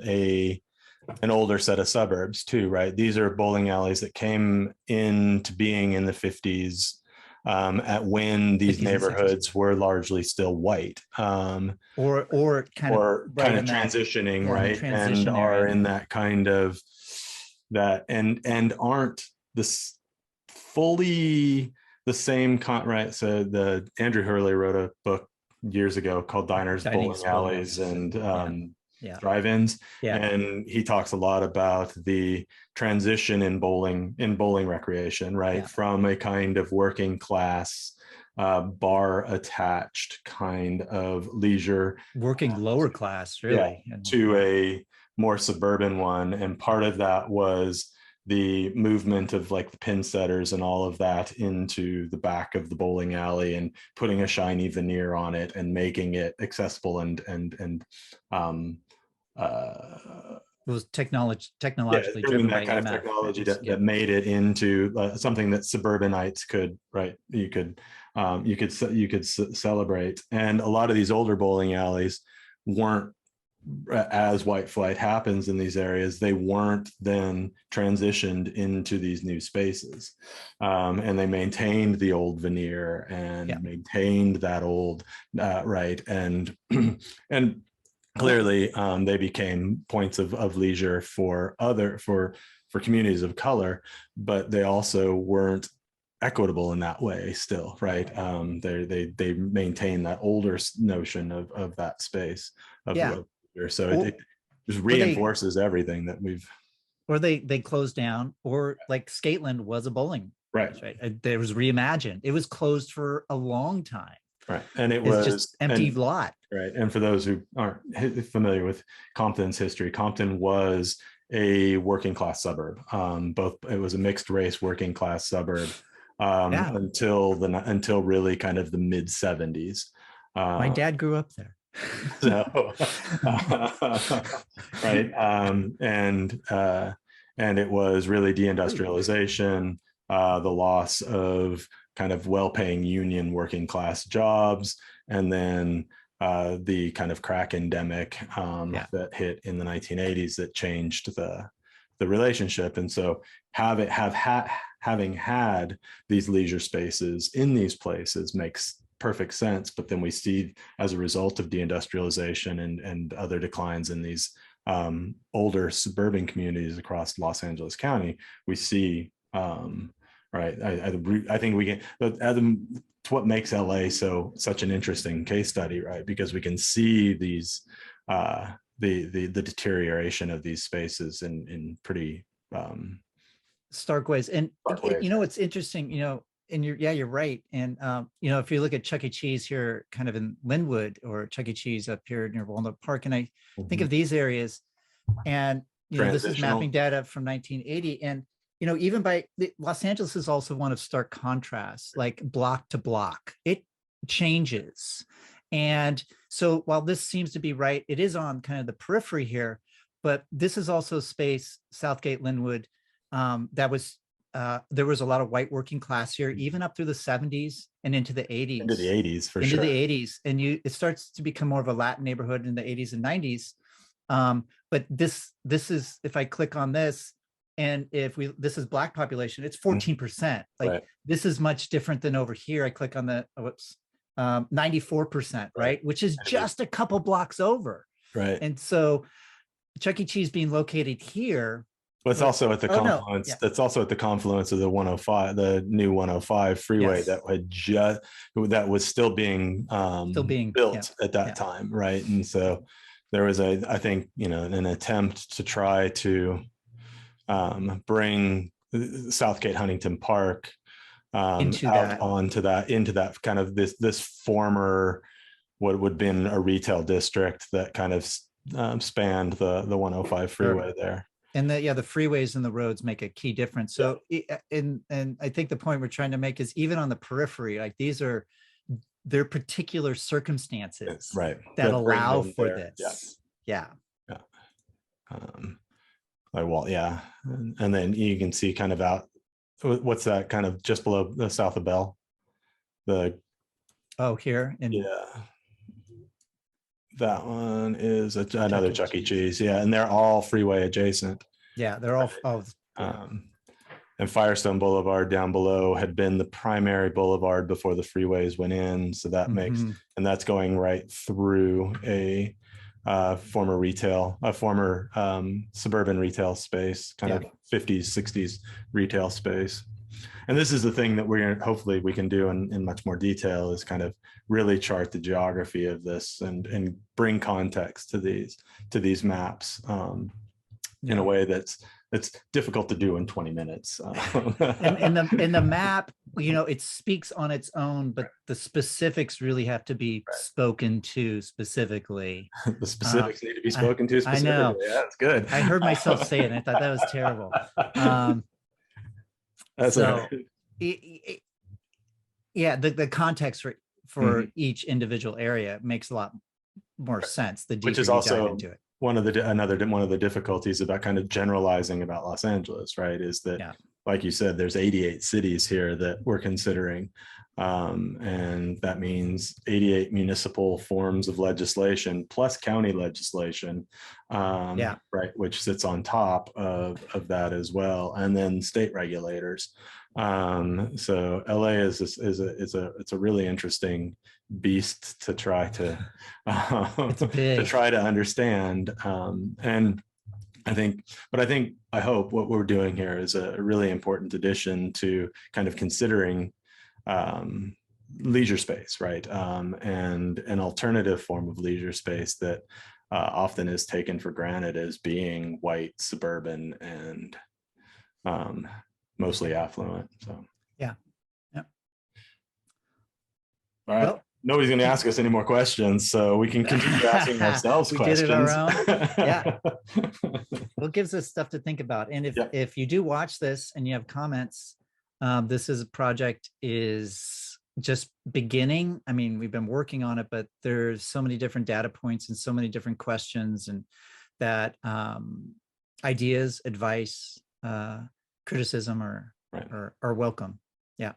an older set of suburbs too, right? These are bowling alleys that came into being in the 50s, at when these neighborhoods were largely still white, or kind of transitioning, right? And are in that kind of that and aren't this fully the same right? So the Andrew Hurley wrote a book years ago called Diners, Bowling Alleys, and drive-ins, and he talks a lot about the transition in bowling recreation, right? From a kind of working class bar attached kind of leisure, working lower class, really, to a more suburban one. And part of that was the movement of like the pin setters and all of that into the back of the bowling alley and putting a shiny veneer on it and making it accessible and it was technologically driven that kind of technology that made it into something that suburbanites could, right? You could celebrate. And a lot of these older bowling alleys weren't, as white flight happens in these areas, they weren't then transitioned into these new spaces, and they maintained the old veneer and maintained that old right, and and clearly they became points of leisure for communities of color, but they also weren't equitable in that way still, right? They maintain that older notion of that space of so it just reinforces everything that we've, or they closed down, or like Skateland was a bowling, right? It was reimagined. It was closed for a long time, right? And it was just empty lot, right? And for those who aren't familiar with Compton's history, Compton was a working class suburb. It was a mixed race working class suburb until really kind of the mid 70s. My dad grew up there. So, right. And it was really deindustrialization, the loss of kind of well-paying union working class jobs, and then the kind of crack endemic that hit in the 1980s that changed the relationship. And so having had these leisure spaces in these places makes perfect sense. But then we see, as a result of deindustrialization and other declines in these older suburban communities across Los Angeles County, we see, right, I think we can, it's what makes LA such an interesting case study, right? Because we can see these, the deterioration of these spaces in pretty stark ways. And stark ways. you know, it's interesting, you know, and you're right. And you know, if you look at Chuck E. Cheese here, kind of in Linwood, or Chuck E. Cheese up here near Walnut Park, and I think of these areas, and you know, this is mapping data from 1980, and you know, even by Los Angeles is also one of stark contrast, like block to block, it changes. And so while this seems to be right, it is on kind of the periphery here, but this is also space, Southgate, Linwood, that was there was a lot of white working class here, even up through the 70s and into the 80s. Into the 80s, for sure. Into the 80s. And it starts to become more of a Latin neighborhood in the 80s and 90s. But this is, if I click on this, and this is Black population, it's 14%. Like right. This is much different than over here. I click on the, 94%, right? Which is just a couple blocks over. Right. And so Chuck E. Cheese being located here, but it's also at the confluence. That's also at the confluence of the 105, the new 105 freeway that was still being built at that time, right? And so there was I think, you know, an attempt to try to bring Southgate Huntington Park into that kind of this former what would have been a retail district that kind of spanned the 105 freeway there. And the freeways and the roads make a key difference. So, and I think the point we're trying to make is, even on the periphery, like there are particular circumstances that allow for this. Yeah. And then you can see kind of out, what's that, kind of just below the south of Bell? Here. That one is another Chuck E. Cheese. Yeah. And they're all freeway adjacent. Yeah. They're all. And Firestone Boulevard down below had been the primary boulevard before the freeways went in. So that makes, and that's going right through a former suburban retail space, kind of 50s, 60s retail space. And this is the thing that hopefully we can do in much more detail, is kind of really chart the geography of this and bring context to these maps in a way that's difficult to do in 20 minutes. And the map, you know, it speaks on its own, but the specifics really have to be spoken to specifically. The specifics need to be spoken to specifically. I know. Yeah, that's good. I heard myself say it, and I thought that was terrible. That's so, the context for each individual area makes a lot more sense. Which is also into it. One of the difficulties about kind of generalizing about Los Angeles, right, is that, like you said, there's 88 cities here that we're considering. And that means 88 municipal forms of legislation plus county legislation, right, which sits on top of that as well, and then state regulators. So LA is a really interesting beast to try to understand. And I hope what we're doing here is a really important addition to kind of considering leisure space, right? And an alternative form of leisure space that often is taken for granted as being white, suburban, and mostly affluent. So all right. Well, nobody's going to ask us any more questions, so we can continue asking ourselves questions. Did it our own. Yeah. Well, it gives us stuff to think about. And if you do watch this and you have comments, this is a project is just beginning. I mean, we've been working on it, but there's so many different data points and so many different questions, and that ideas, advice, criticism are Right. are welcome. Yeah.